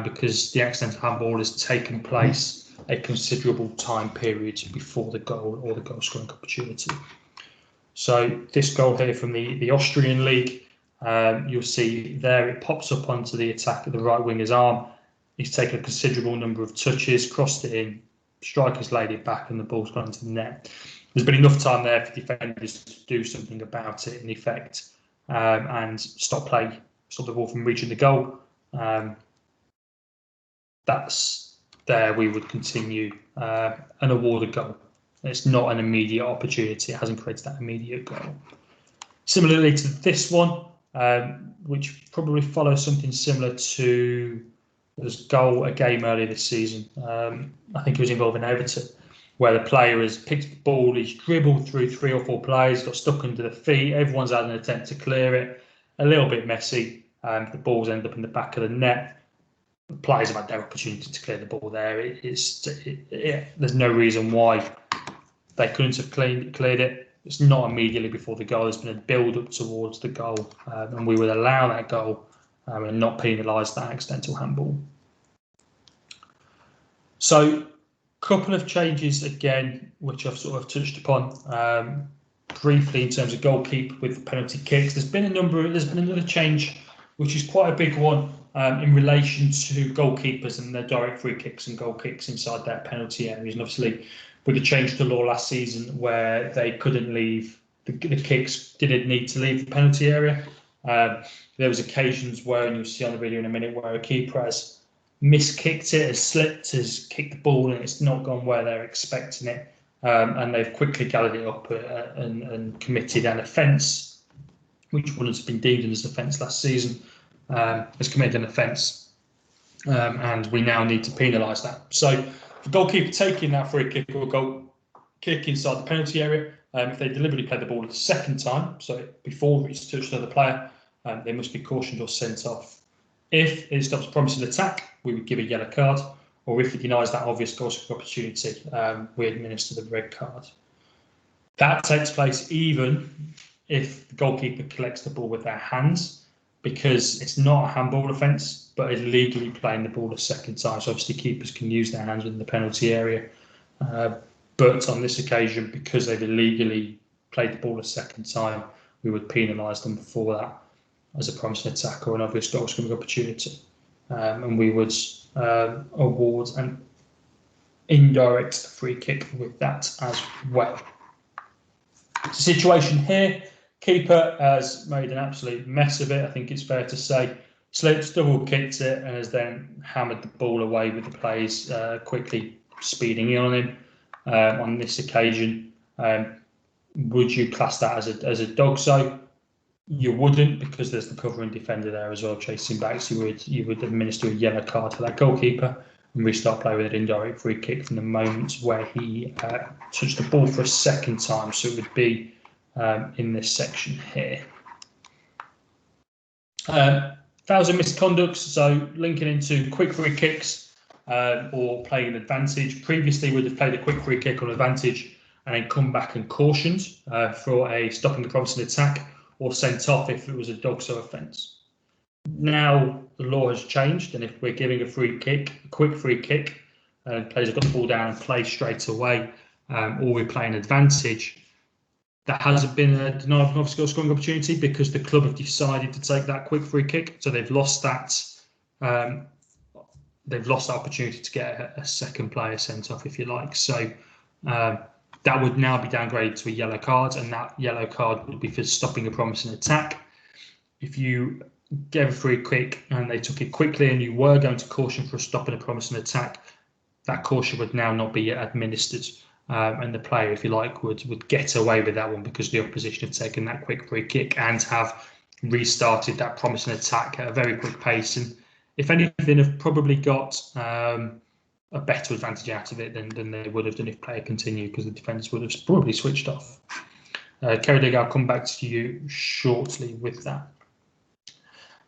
because the accidental handball has taken place a considerable time period before the goal or the goal scoring opportunity. So this goal here from the Austrian league, you'll see there it pops up onto the attack of the right winger's arm. He's taken a considerable number of touches, crossed it in, striker's laid it back, and the ball's gone into the net. There's been enough time there for defenders to do something about it, in effect, and stop the ball from reaching the goal. That's there. We would continue and award a goal. It's not an immediate opportunity. It hasn't created that immediate goal. Similarly to this one, which probably follows something similar to this goal, a game earlier this season. I think it was involving Everton, where the player has picked the ball, he's dribbled through 3 or 4 players, got stuck under the feet. Everyone's had an attempt to clear it. A little bit messy. The ball's ended up in the back of the net. The players have had their opportunity to clear the ball there. There's no reason why they couldn't have cleared it. It's not immediately before the goal. There's been a build-up towards the goal, and we would allow that goal and not penalise that accidental handball. So, a couple of changes again, which I've sort of touched upon briefly in terms of goalkeeper with penalty kicks. There's been another change, which is quite a big one in relation to goalkeepers and their direct free kicks and goal kicks inside their penalty areas. And obviously, with the change to law last season where they couldn't leave, the kicks didn't need to leave the penalty area. There was occasions where, and you'll see on the video in a minute, where a keeper has miskicked it, has slipped, has kicked the ball, and it's not gone where they're expecting it. And they've quickly gathered it up and committed an offence, which wouldn't have been deemed as an offence last season, has committed an offence. And we now need to penalise that. So, the goalkeeper taking that free kick or goal kick inside the penalty area, if they deliberately play the ball a second time, so before it's touched another player, they must be cautioned or sent off. If it stops promising attack, we would give a yellow card, or if it denies that obvious goal scoring opportunity, we administer the red card. That takes place even if the goalkeeper collects the ball with their hands, because it's not a handball offence, but is legally playing the ball a second time. So obviously keepers can use their hands within the penalty area. But on this occasion, because they've illegally played the ball a second time, we would penalise them for that as a promising attack or an obvious goal scoring opportunity. And we would award an indirect free kick with that as well. The situation here, keeper has made an absolute mess of it, I think it's fair to say. Slips, double kicked it, and has then hammered the ball away with the players quickly speeding in on him. On this occasion, would you class that as a dogso? You wouldn't, because there's the covering defender there as well chasing back. So you would administer a yellow card to that goalkeeper and restart play with an indirect free kick from the moment where he touched the ball for a second time. So it would be in this section here. Fouls and misconducts, so linking into quick free kicks or playing an advantage. Previously, we'd have played a quick free kick on advantage and then come back and cautioned for a stopping the promising attack or sent off if it was a dogso offence. Now the law has changed, and if we're giving a free kick, a quick free kick, and players have got the ball down and play straight away, or we're playing advantage, that hasn't been a denial of an obvious goal scoring opportunity because the club have decided to take that quick free kick, so they've lost that. They've lost the opportunity to get a second player sent off, if you like. So that would now be downgraded to a yellow card, and that yellow card would be for stopping a promising attack. If you gave a free kick and they took it quickly and you were going to caution for stopping a promising attack, that caution would now not be administered. And the player, if you like, would get away with that one because the opposition have taken that quick free kick and have restarted that promising attack at a very quick pace. And if anything, have probably got a better advantage out of it than they would have done if play continued, because the defenders would have probably switched off. Kerry, I'll come back to you shortly with that.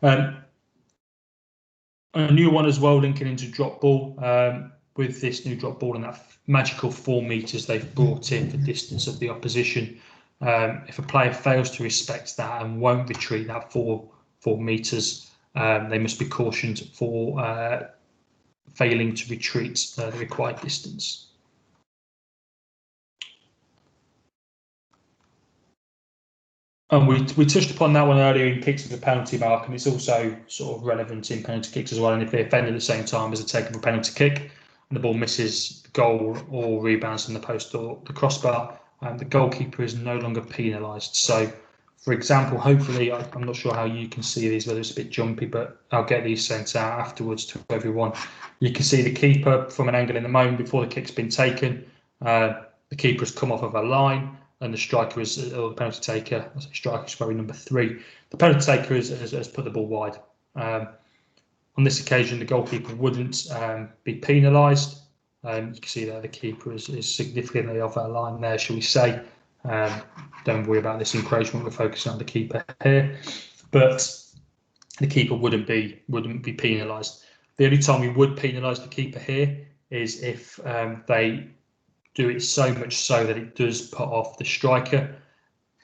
A new one as well, linking into drop ball. with this new drop ball and that magical 4 metres they've brought in for distance of the opposition, if a player fails to respect that and won't retreat that 4 metres, they must be cautioned for failing to retreat the required distance. And we touched upon that one earlier in kicks of the penalty mark, and it's also sort of relevant in penalty kicks as well. And if they offend at the same time as a take of a penalty kick, and the ball misses the goal or rebounds from the post or the crossbar, the goalkeeper is no longer penalised. So, for example, hopefully, I'm not sure how you can see these, whether it's a bit jumpy, but I'll get these sent out afterwards to everyone. You can see the keeper from an angle in the moment before the kick's been taken. The keeper has come off of a line, and the striker is, or the penalty taker, I say striker is probably number 3. The penalty taker has put the ball wide. On this occasion, the goalkeeper wouldn't be penalised. You can see that the keeper is significantly off our line there, shall we say. Don't worry about this encroachment, we're focusing on the keeper here. But the keeper wouldn't be penalised. The only time we would penalise the keeper here is if they do it so much so that it does put off the striker.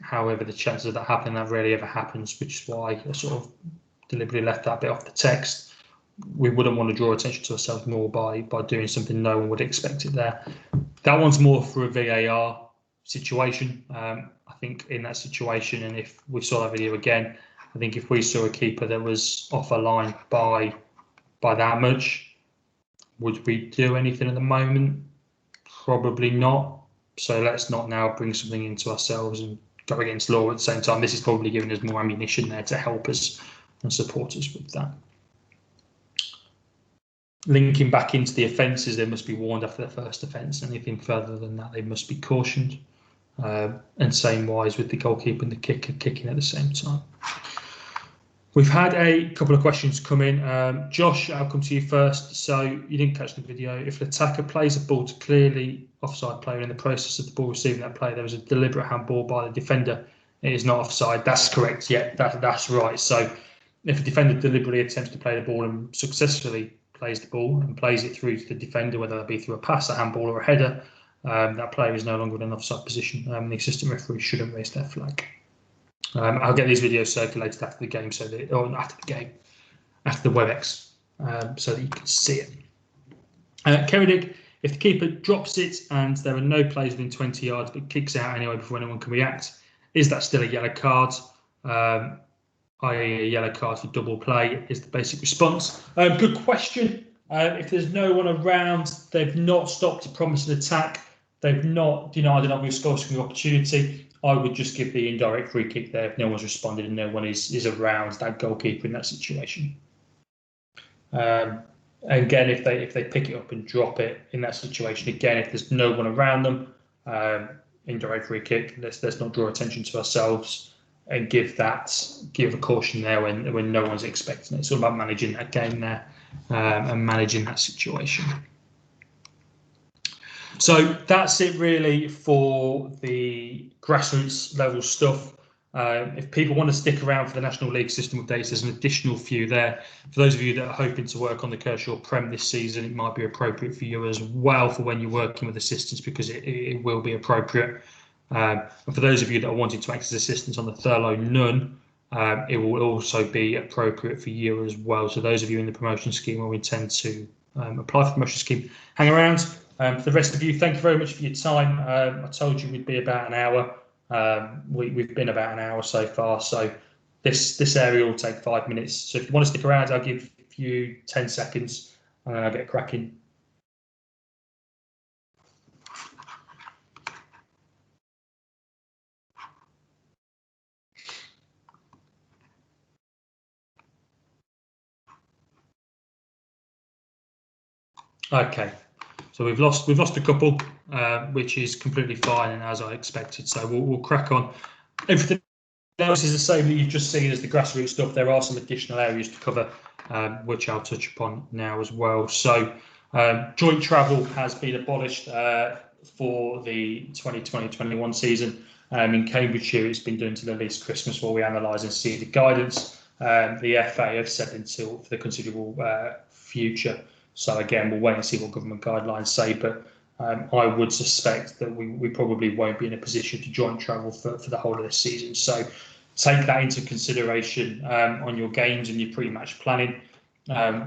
However, the chances of that happening, that rarely ever happens, which is why I sort of deliberately left that bit off the text. We wouldn't want to draw attention to ourselves more by doing something no one would expect it there. That one's more for a VAR situation. I think in that situation, and if we saw that video again, I think if we saw a keeper that was off a line by that much, would we do anything at the moment? Probably not. So let's not now bring something into ourselves and go against law at the same time. This is probably giving us more ammunition there to help us and support us with that. Linking back into the offences, they must be warned after the first offence. Anything further than that, they must be cautioned. And same wise with the goalkeeper and the kicker kicking at the same time. We've had a couple of questions come in. Josh, I'll come to you first. So you didn't catch the video. If an attacker plays a ball to clearly offside player in the process of the ball receiving that play, there was a deliberate handball by the defender. It is not offside. That's correct. Yeah, that's right. So if a defender deliberately attempts to play the ball and successfully plays the ball and plays it through to the defender, whether that be through a pass, a handball or a header, that player is no longer in an offside position. The assistant referee shouldn't raise their flag. I'll get these videos circulated after the game, after the WebEx, so that you can see it. Kerridig, if the keeper drops it and there are no players within 20 yards but kicks out anyway before anyone can react, is that still a yellow card? I.e. a yellow card for double play is the basic response. Good question. If there's no one around, they've not stopped a promising attack, they've not denied an obvious goal-scoring opportunity, I would just give the indirect free kick there if no one's responded and no one is around that goalkeeper in that situation. Again, if they pick it up and drop it in that situation, again, if there's no one around them, indirect free kick, let's not draw attention to ourselves and give a caution there when no one's expecting it. It's all about managing that game there and managing that situation. So that's it really for the grassroots level stuff. If people want to stick around for the National League system updates, there's an additional few there. For those of you that are hoping to work on the Kershaw Prem this season, it might be appropriate for you as well for when you're working with assistants, because it will be appropriate. And for those of you that are wanting to act as assistants on the Thurlow None, it will also be appropriate for you as well. So those of you in the promotion scheme or intend to apply for the promotion scheme, hang around. For the rest of you, thank you very much for your time. I told you we'd be about an hour. We've been about an hour so far, so this area will take 5 minutes. So if you want to stick around, I'll give you 10 seconds and then I'll get cracking. Okay, so we've lost a couple, which is completely fine and as I expected. So we'll crack on. Everything else is the same that you've just seen as the grassroots stuff. There are some additional areas to cover, which I'll touch upon now as well. So joint travel has been abolished for the 2020-21 season. In Cambridgeshire, it's been done till at least Christmas while we analyse and see the guidance. The FA have said until for the considerable future. So again, we'll wait and see what government guidelines say, but I would suspect that we probably won't be in a position to joint travel for the whole of this season. So take that into consideration on your games and your pre-match planning.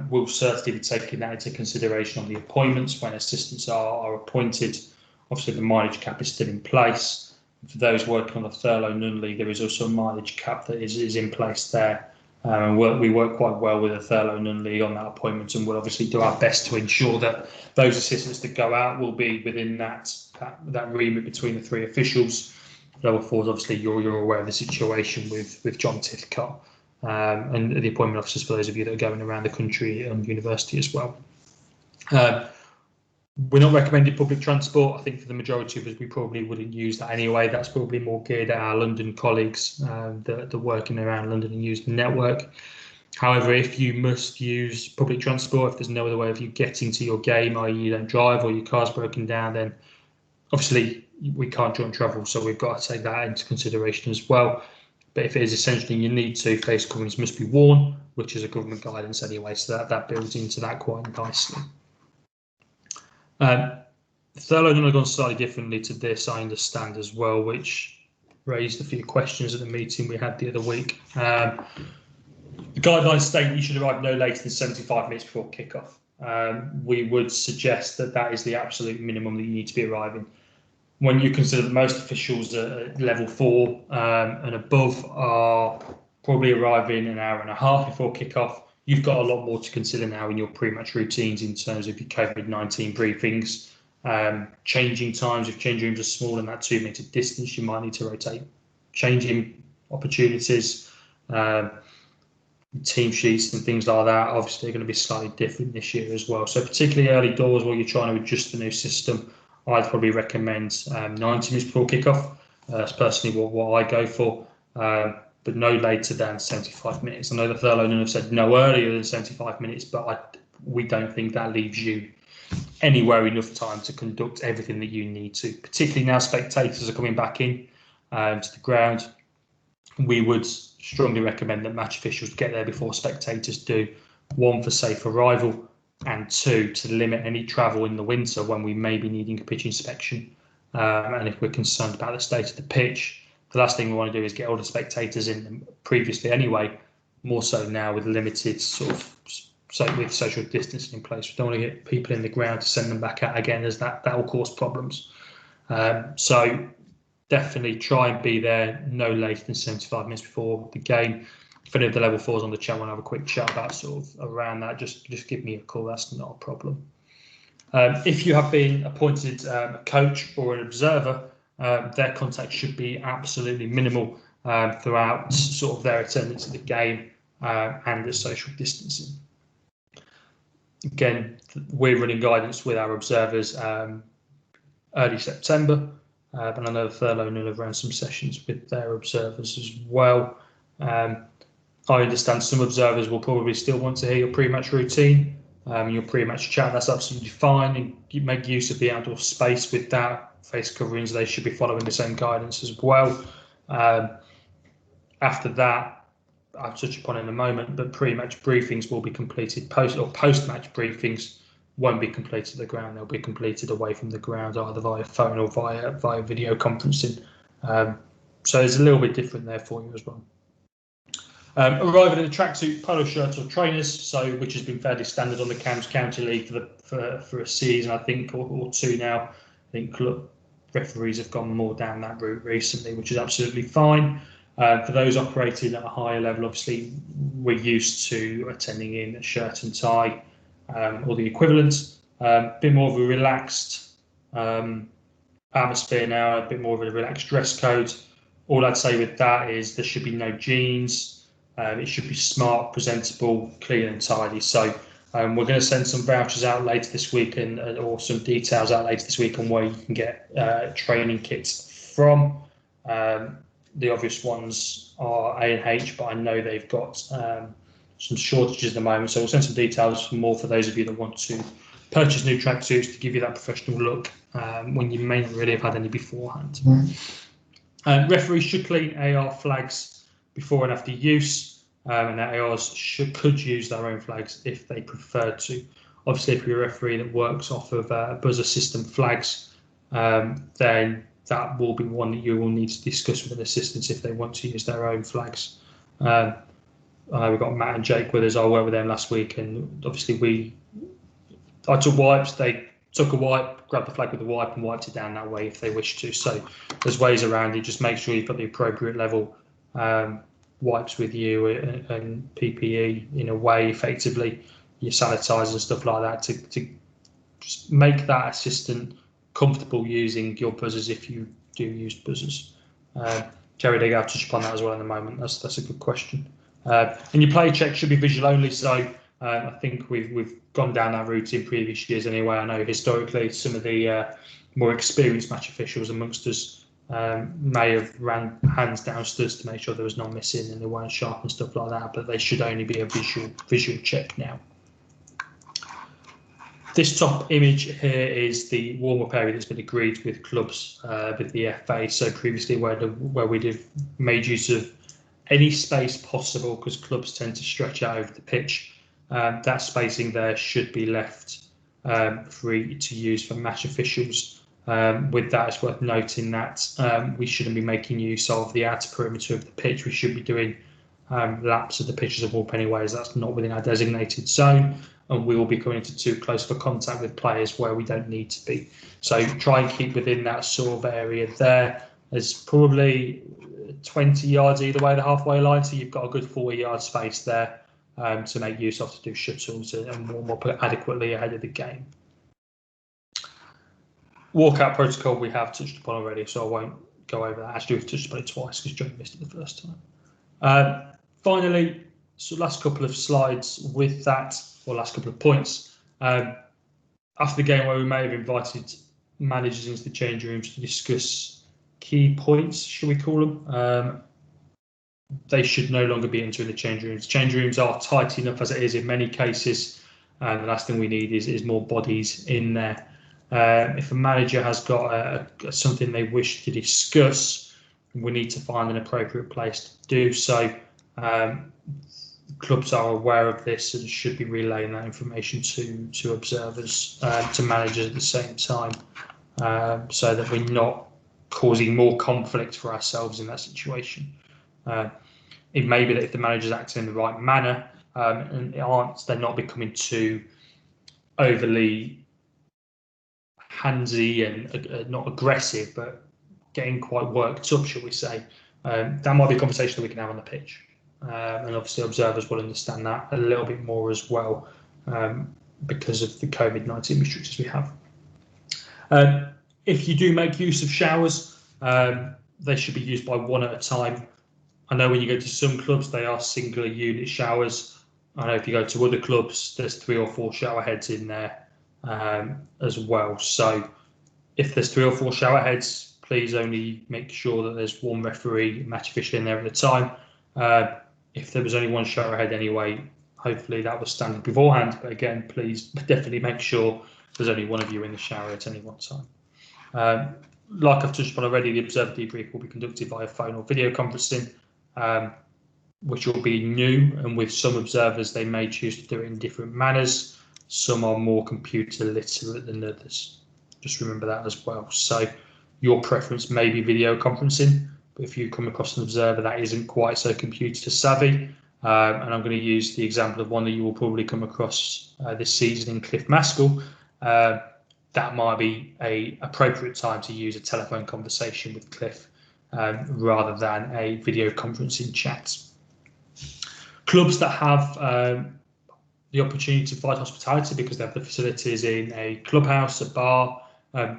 We'll certainly be taking that into consideration on the appointments when assistants are appointed. Obviously, the mileage cap is still in place. For those working on the Thurlow Nunley, there is also a mileage cap that is in place there. We work quite well with the Thurlow Nunley on that appointment, and we'll obviously do our best to ensure that those assistants that go out will be within that remit between the three officials. Level 4s, obviously, you're aware of the situation with John Tithcott and the appointment officers for those of you that are going around the country and university as well. We're not recommending public transport. I think for the majority of us, we probably wouldn't use that anyway. That's probably more geared at our London colleagues that are working around London and use the network. However, if you must use public transport, if there's no other way of you getting to your game, i.e. you don't drive or your car's broken down, then obviously we can't joint travel. So we've got to take that into consideration as well. But if it is essentially you need to, face coverings must be worn, which is a government guidance anyway. So that builds into that quite nicely. Thurlow Nunley have gone slightly differently to this, I understand as well, which raised a few questions at the meeting we had the other week. The guidelines state you should arrive no later than 75 minutes before kickoff. We would suggest that is the absolute minimum that you need to be arriving. When you consider that most officials at level 4 and above are probably arriving an hour and a half before kickoff, you've got a lot more to consider now in your pre-match routines in terms of your COVID-19 briefings, changing times. If change rooms are small in that 2-metre distance, you might need to rotate changing opportunities, team sheets and things like that. Obviously, are going to be slightly different this year as well. So particularly early doors while you're trying to adjust the new system, I'd probably recommend 90 minutes before kickoff. That's personally what I go for. But no later than 75 minutes. I know the Thurlow Nunley have said no earlier than 75 minutes, but we don't think that leaves you anywhere enough time to conduct everything that you need to, particularly now spectators are coming back in to the ground. We would strongly recommend that match officials get there before spectators do, 1, for safe arrival, and 2, to limit any travel in the winter when we may be needing a pitch inspection. And if we're concerned about the state of the pitch, the last thing we want to do is get all the spectators in previously anyway, more so now with limited with social distancing in place. We don't want to get people in the ground to send them back out again, as that will cause problems. So definitely try and be there no later than 75 minutes before the game. If any of the level 4s on the chat want to have a quick chat about around that, just give me a call. That's not a problem. If you have been appointed a coach or an observer, their contact should be absolutely minimal throughout their attendance at the game and the social distancing. Again, we're running guidance with our observers early September, but I know the Thurlow Nunley have run some sessions with their observers as well. I understand some observers will probably still want to hear your pre-match routine, your pre-match chat. That's absolutely fine, and you make use of the outdoor space with that. Face coverings, they should be following the same guidance as well. After that, I'll touch upon in a moment, but pre-match briefings will be completed. Post-match briefings won't be completed at the ground. They'll be completed away from the ground, either via phone or via video conferencing. So it's a little bit different there for you as well. Arriving in a tracksuit, polo shirt or trainers, which has been fairly standard on the Cambs County League for a season, I think, or 2 now. I think referees have gone more down that route recently, which is absolutely fine. For those operating at a higher level, obviously, we're used to attending in a shirt and tie or the equivalent. A bit more of a relaxed atmosphere now, a bit more of a relaxed dress code. All I'd say with that is there should be no jeans. It should be smart, presentable, clean and tidy. So we're going to send some vouchers out later this week or some details out later this week on where you can get training kits from. The obvious ones are A&H, but I know they've got some shortages at the moment. So we'll send some details more for those of you that want to purchase new tracksuits to give you that professional look when you may not really have had any beforehand. Referees should clean AR flags before and after use. And ARs could use their own flags if they prefer to. Obviously, if you're a referee that works off of buzzer system flags, then that will be one that you will need to discuss with an assistant if they want to use their own flags. I know we've got Matt and Jake with us. I worked with them last week, and obviously I took wipes. They took a wipe, grabbed the flag with the wipe, and wiped it down that way if they wish to. So there's ways around it. Just make sure you've got the appropriate level wipes with you and PPE in a way, effectively, your sanitizer and stuff like that, to just make that assistant comfortable using your buzzers if you do use buzzers. Jerry, they have touched upon that as well in the moment. That's a good question. And your play check should be visual only. So I think we've gone down that route in previous years anyway. I know historically some of the more experienced match officials amongst us may have ran hands down studs to make sure there was none missing and they weren't sharp and stuff like that, but they should only be a visual check now. This top image here is the warm-up area that's been agreed with clubs with the FA. So previously where we'd have made use of any space possible, because clubs tend to stretch out over the pitch, that spacing there should be left free to use for match officials. With that, it's worth noting that we shouldn't be making use of the outer perimeter of the pitch. We should be doing laps of the pitch as a warm-up anyway, as that's not within our designated zone, and we will be coming into too close for contact with players where we don't need to be. So try and keep within that sort of area there. There's probably 20 yards either way, the halfway line, so you've got a good 40-yard space there to make use of to do shuttles and warm up adequately ahead of the game. Walkout protocol we have touched upon already, so I won't go over that. Actually, we've touched upon it twice because Joe missed it the first time. Finally, so last couple of slides with that, or last couple of points. After the game, where we may have invited managers into the change rooms to discuss key points, should we call them? They should no longer be entering the change rooms. Change rooms are tight enough as it is in many cases, and the last thing we need is more bodies in there. If a manager has got something they wish to discuss, we need to find an appropriate place to do so. Clubs are aware of this and should be relaying that information to observers, to managers at the same time, so that we're not causing more conflict for ourselves in that situation. It may be that if the manager's acting in the right manner and they're not becoming too overly handsy and not aggressive, but getting quite worked up, shall we say, that might be a conversation that we can have on the pitch. And obviously observers will understand that a little bit more as well, because of the COVID-19 restrictions we have. If you do make use of showers, they should be used by one at a time. I know when you go to some clubs, they are singular unit showers. I know if you go to other clubs, there's 3 or 4 shower heads in there as well. So if there's 3 or 4 shower heads, please only make sure that there's one referee, match official in there at a time. If there was only one shower head anyway, hopefully that was standard beforehand. But again, please definitely make sure there's only one of you in the shower at any one time. Like I've touched upon already, the observer debrief will be conducted via phone or video conferencing, which will be new. And with some observers, they may choose to do it in different manners. Some are more computer literate than others. Just remember that as well. So your preference may be video conferencing, but if you come across an observer that isn't quite so computer savvy, and I'm going to use the example of one that you will probably come across this season in Cliff Maskell, that might be an appropriate time to use a telephone conversation with Cliff rather than a video conferencing chat. Clubs that have the opportunity to provide hospitality because they have the facilities in a clubhouse, a bar,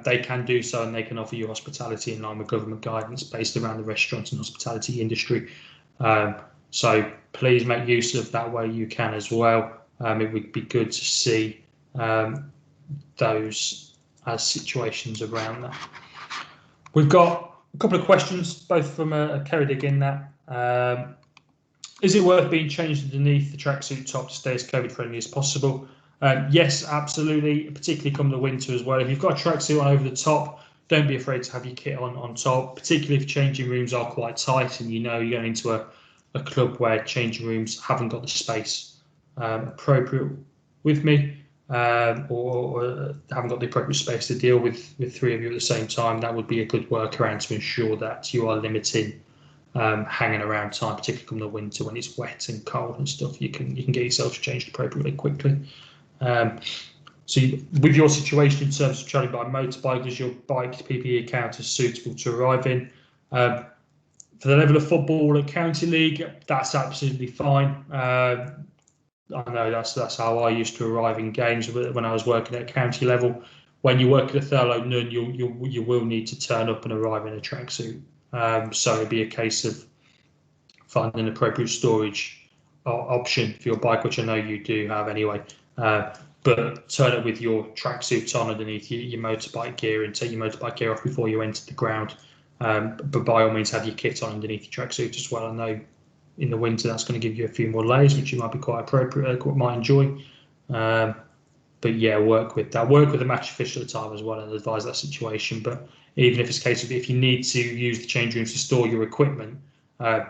they can do so, and they can offer you hospitality in line with government guidance based around the restaurant and hospitality industry. So please make use of that where you can as well. It would be good to see those as situations around that. We've got a couple of questions, both from Kerry Dig in that. Is it worth being changed underneath the tracksuit top to stay as COVID friendly as possible? Yes, absolutely, particularly come the winter as well. If you've got a tracksuit on over the top, don't be afraid to have your kit on top, particularly if changing rooms are quite tight and you know you're going into a club where changing rooms haven't got the space appropriate with me. or haven't got the appropriate space to deal with 3 of you at the same time, that would be a good workaround to ensure that you are limiting hanging around time, particularly come the winter when it's wet and cold and stuff. You can get yourself changed appropriately quickly. So with your situation in terms of travelling by motorbike, does your bike's PPE count as suitable to arrive in? For the level of football at County League, that's absolutely fine. I know that's how I used to arrive in games when I was working at county level. When you work at a Thurlow Nunn, you will need to turn up and arrive in a tracksuit. So it'd be a case of finding an appropriate storage option for your bike, which I know you do have anyway. But turn up with your tracksuit on underneath your motorbike gear and take your motorbike gear off before you enter the ground. But by all means, have your kit on underneath your tracksuit as well. I know in the winter that's going to give you a few more layers, which you might be quite appropriate, might enjoy. But yeah, work with that. Work with the match official at the time as well and advise that situation. But even if it's a case of if you need to use the change rooms to store your equipment, I'd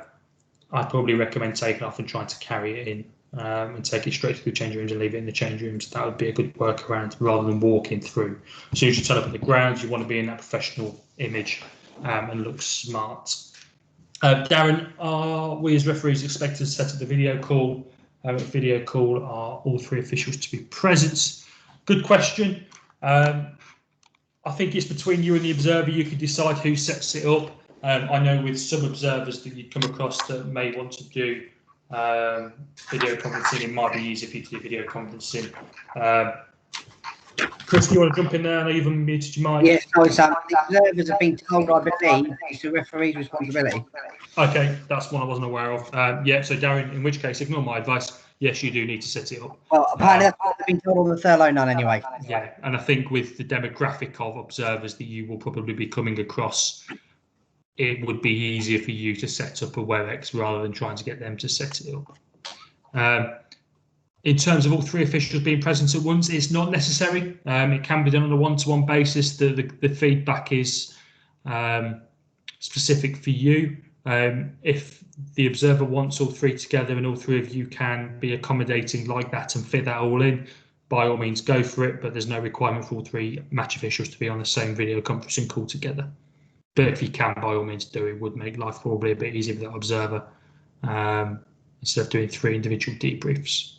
probably recommend taking off and trying to carry it in and take it straight to the change rooms and leave it in the change rooms. That would be a good workaround rather than walking through. As soon as you turn up at the ground, you want to be in that professional image and look smart. Darren, are we as referees expected to set up the video call? Video call, are all 3 officials to be present? Good question. I think it's between you and the observer. You can decide who sets it up. I know with some observers that you'd come across that may want to do video conferencing, it might be easier for you to do video conferencing. Chris, do you want to jump in there? I know you've unmuted your mic. Yes, sorry, Sam. The observers have been told, I believe, it's the referee's responsibility. Okay, that's one I wasn't aware of. Yeah, so Darren, in which case, ignore my advice. Yes, you do need to set it up. Well, apparently that's what they've been told on the Thurlow Nunn anyway. Yeah, and I think with the demographic of observers that you will probably be coming across, it would be easier for you to set up a WebEx rather than trying to get them to set it up. In terms of all 3 officials being present at once, it's not necessary. It can be done on a one-to-one basis. The feedback is specific for you. If the observer wants all 3 together and all 3 of you can be accommodating like that and fit that all in, by all means go for it, but there's no requirement for all 3 match officials to be on the same video conferencing call together. But if you can, by all means do. It would make life probably a bit easier for that observer instead of doing 3 individual debriefs.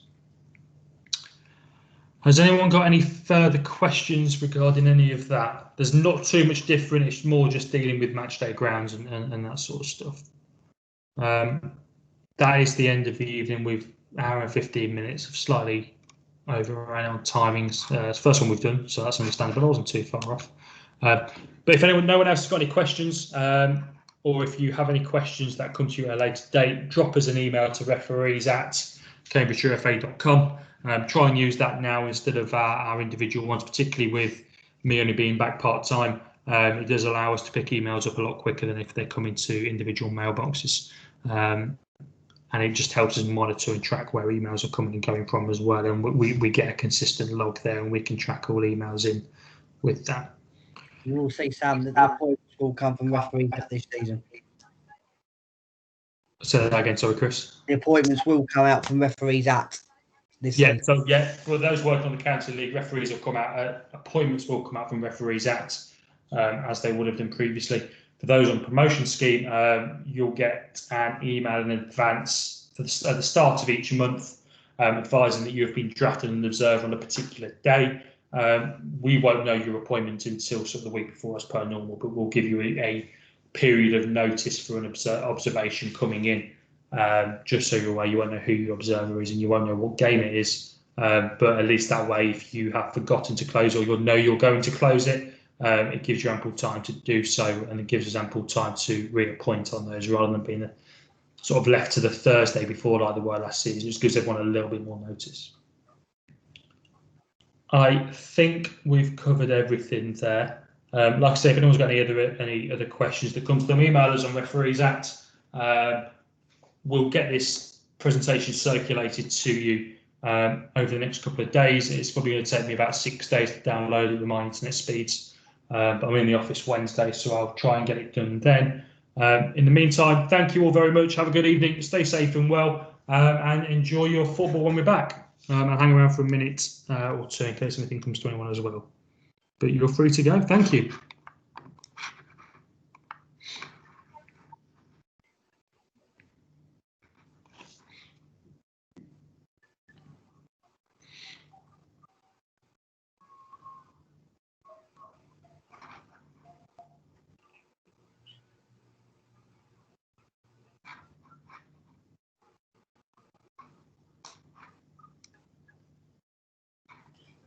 Has anyone got any further questions regarding any of that? There's not too much different. It's more just dealing with match day grounds and that sort of stuff. That is the end of the evening with an hour and 15 minutes of slightly overrun on timings. It's the first one we've done, so that's understandable. I wasn't too far off. But if no one else has got any questions, or if you have any questions that come to you at a later date, drop us an email to referees@cambridgeshrefa.com. Try and use that now instead of our individual ones, particularly with me only being back part-time. It does allow us to pick emails up a lot quicker than if they come into individual mailboxes. And it just helps us monitor and track where emails are coming and going from as well. And we get a consistent log there and we can track all emails in with that. You will see, Sam, that the appointments will come from referees this season. Say that again, sorry, Chris. The appointments will come out from referees at this season. So yeah, for those working on the County League, referees will come out. Appointments will come out from referees at, as they would have done previously. For those on promotion scheme, you'll get an email in advance at the start of each month, advising that you have been drafted and observed on a particular day. We won't know your appointment until sort of the week before as per normal, but we'll give you a period of notice for an observation coming in, just so you're aware. You won't know who your observer is and you won't know what game it is, but at least that way, if you have forgotten to close or you'll know you're going to close it, it gives you ample time to do so, and it gives us ample time to reappoint on those rather than being sort of left to the Thursday before like they were last season. It just gives everyone a little bit more notice. I think we've covered everything there. Like I say, if anyone's got any other questions that come to them, email us on referees at. We'll get this presentation circulated to you over the next couple of days. It's probably going to take me about 6 days to download it with my internet speeds. But I'm in the office Wednesday, so I'll try and get it done then. In the meantime, thank you all very much. Have a good evening. Stay safe and well, and enjoy your football when we're back. and hang around for a minute or two in case anything comes to anyone as well. But you're free to go. Thank you.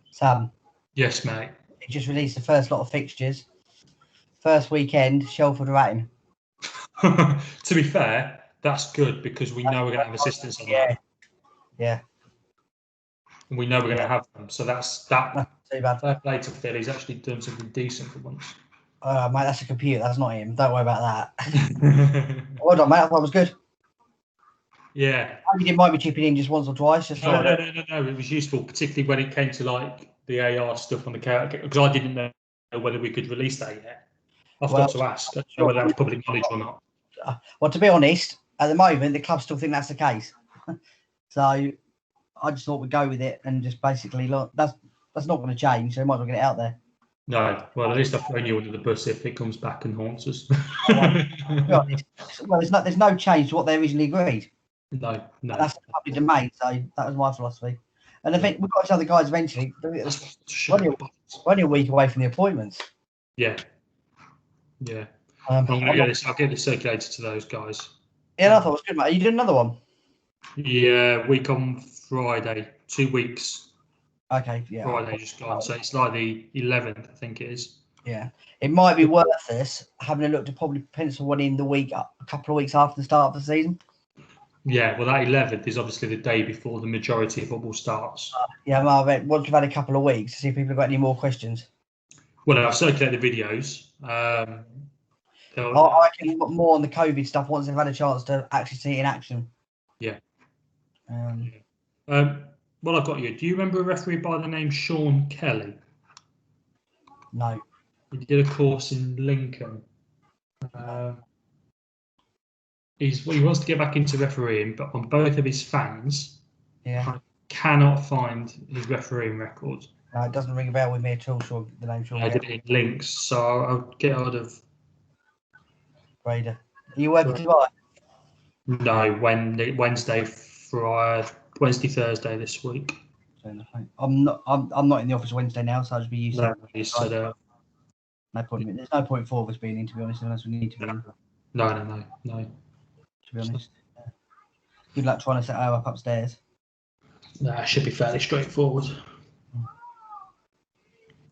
Sam, Yes, mate. it just released the first lot of fixtures. First weekend, Shelford Ratton. To be fair, that's good because we know we're going to have assistants on that. Yeah. And we know we're going to have them. So that's that. Not too bad. Fair play to Phil. He's actually done something decent for once. Mate, that's a computer. That's not him. Don't worry about that. Well done, mate. I thought it was good. Yeah. You didn't mind me chipping in just once or twice. Just No. It was useful, particularly when it came to like the AR stuff on the character, because I didn't know whether we could release that yet. I forgot to ask. I don't know whether that was public knowledge or not. Well, to be honest, at the moment, the club still think that's the case. So I just thought we'd go with it and just basically look. That's not going to change. So we might as well get it out there. No. Well, at least I've thrown you under the bus if it comes back and haunts us. Well, there's no change to what they originally agreed. No. That's the public domain. So that was my philosophy. And I think we've got to tell the guys eventually. We're only a week away from the appointments. Yeah. I'll get this circulated to those guys. Yeah, I thought it was good, mate. You did another one? Yeah, week on Friday, 2 weeks. Okay, yeah. Friday just gone, so it's like the 11th, I think it is. Yeah, it might be worth us having a look to probably pencil one in the week, a couple of weeks after the start of the season. Yeah, well, that 11th is obviously the day before the majority of football starts. Yeah, well, once we've had a couple of weeks to see if people have got any more questions. Well, I've circulated the videos. I reckon more on the COVID stuff once they've had a chance to actually see it in action. Yeah. Well, I've got you. Do you remember a referee by the name Sean Kelly? No. He did a course in Lincoln. He wants to get back into refereeing, but on both of his fans, I cannot find his refereeing record. No, it doesn't ring a bell with me at all. Sure, the name Sean. I did it in links, so I'll get hold of. Raider. Are you working tomorrow? No, Wednesday, Thursday this week. I'm not in the office Wednesday now, so I'll just be used to it. No point. There's no point for us being in, to be honest, unless we need to be in. No. To be honest. Good luck trying to set her up upstairs. Nah, it should be fairly straightforward.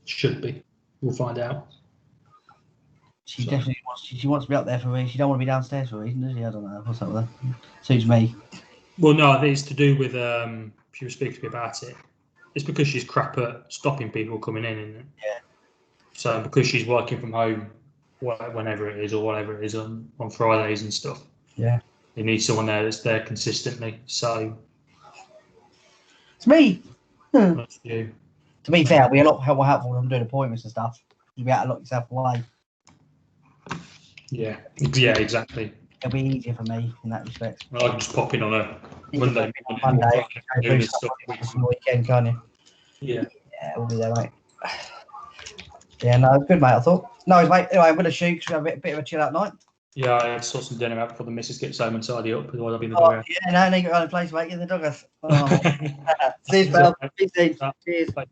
Should be. We'll find out. She definitely wants. She wants to be up there for me. She don't want to be downstairs for a reason, does she? I don't know. What's up with her? Suits me. Well, no, I think it's to do with. She was speaking to me about it. It's because she's crap at stopping people coming in, isn't it? Yeah. So because she's working from home, whenever it is or whatever it is on Fridays and stuff. Yeah. You need someone there that's there consistently. So. It's me. That's you. To be fair, it'll be a lot more helpful when I'm doing appointments and stuff. You'll be able to lock yourself away. Yeah, exactly. It'll be easier for me in that respect. Well, I can just pop in on a Monday. Weekend, can't you? Yeah. Yeah, we'll be there, mate. Yeah, no, good, mate. I thought. No, mate. Anyway, I'm gonna shoot because we have a bit of a chill out night. Yeah, I sort some dinner out before the missus gets home and tidy up. Otherwise, I'll be in the dog. Yeah, no, you got to place, mate. You're in the doghouse. Oh. See you, pal. Cheers. Bye.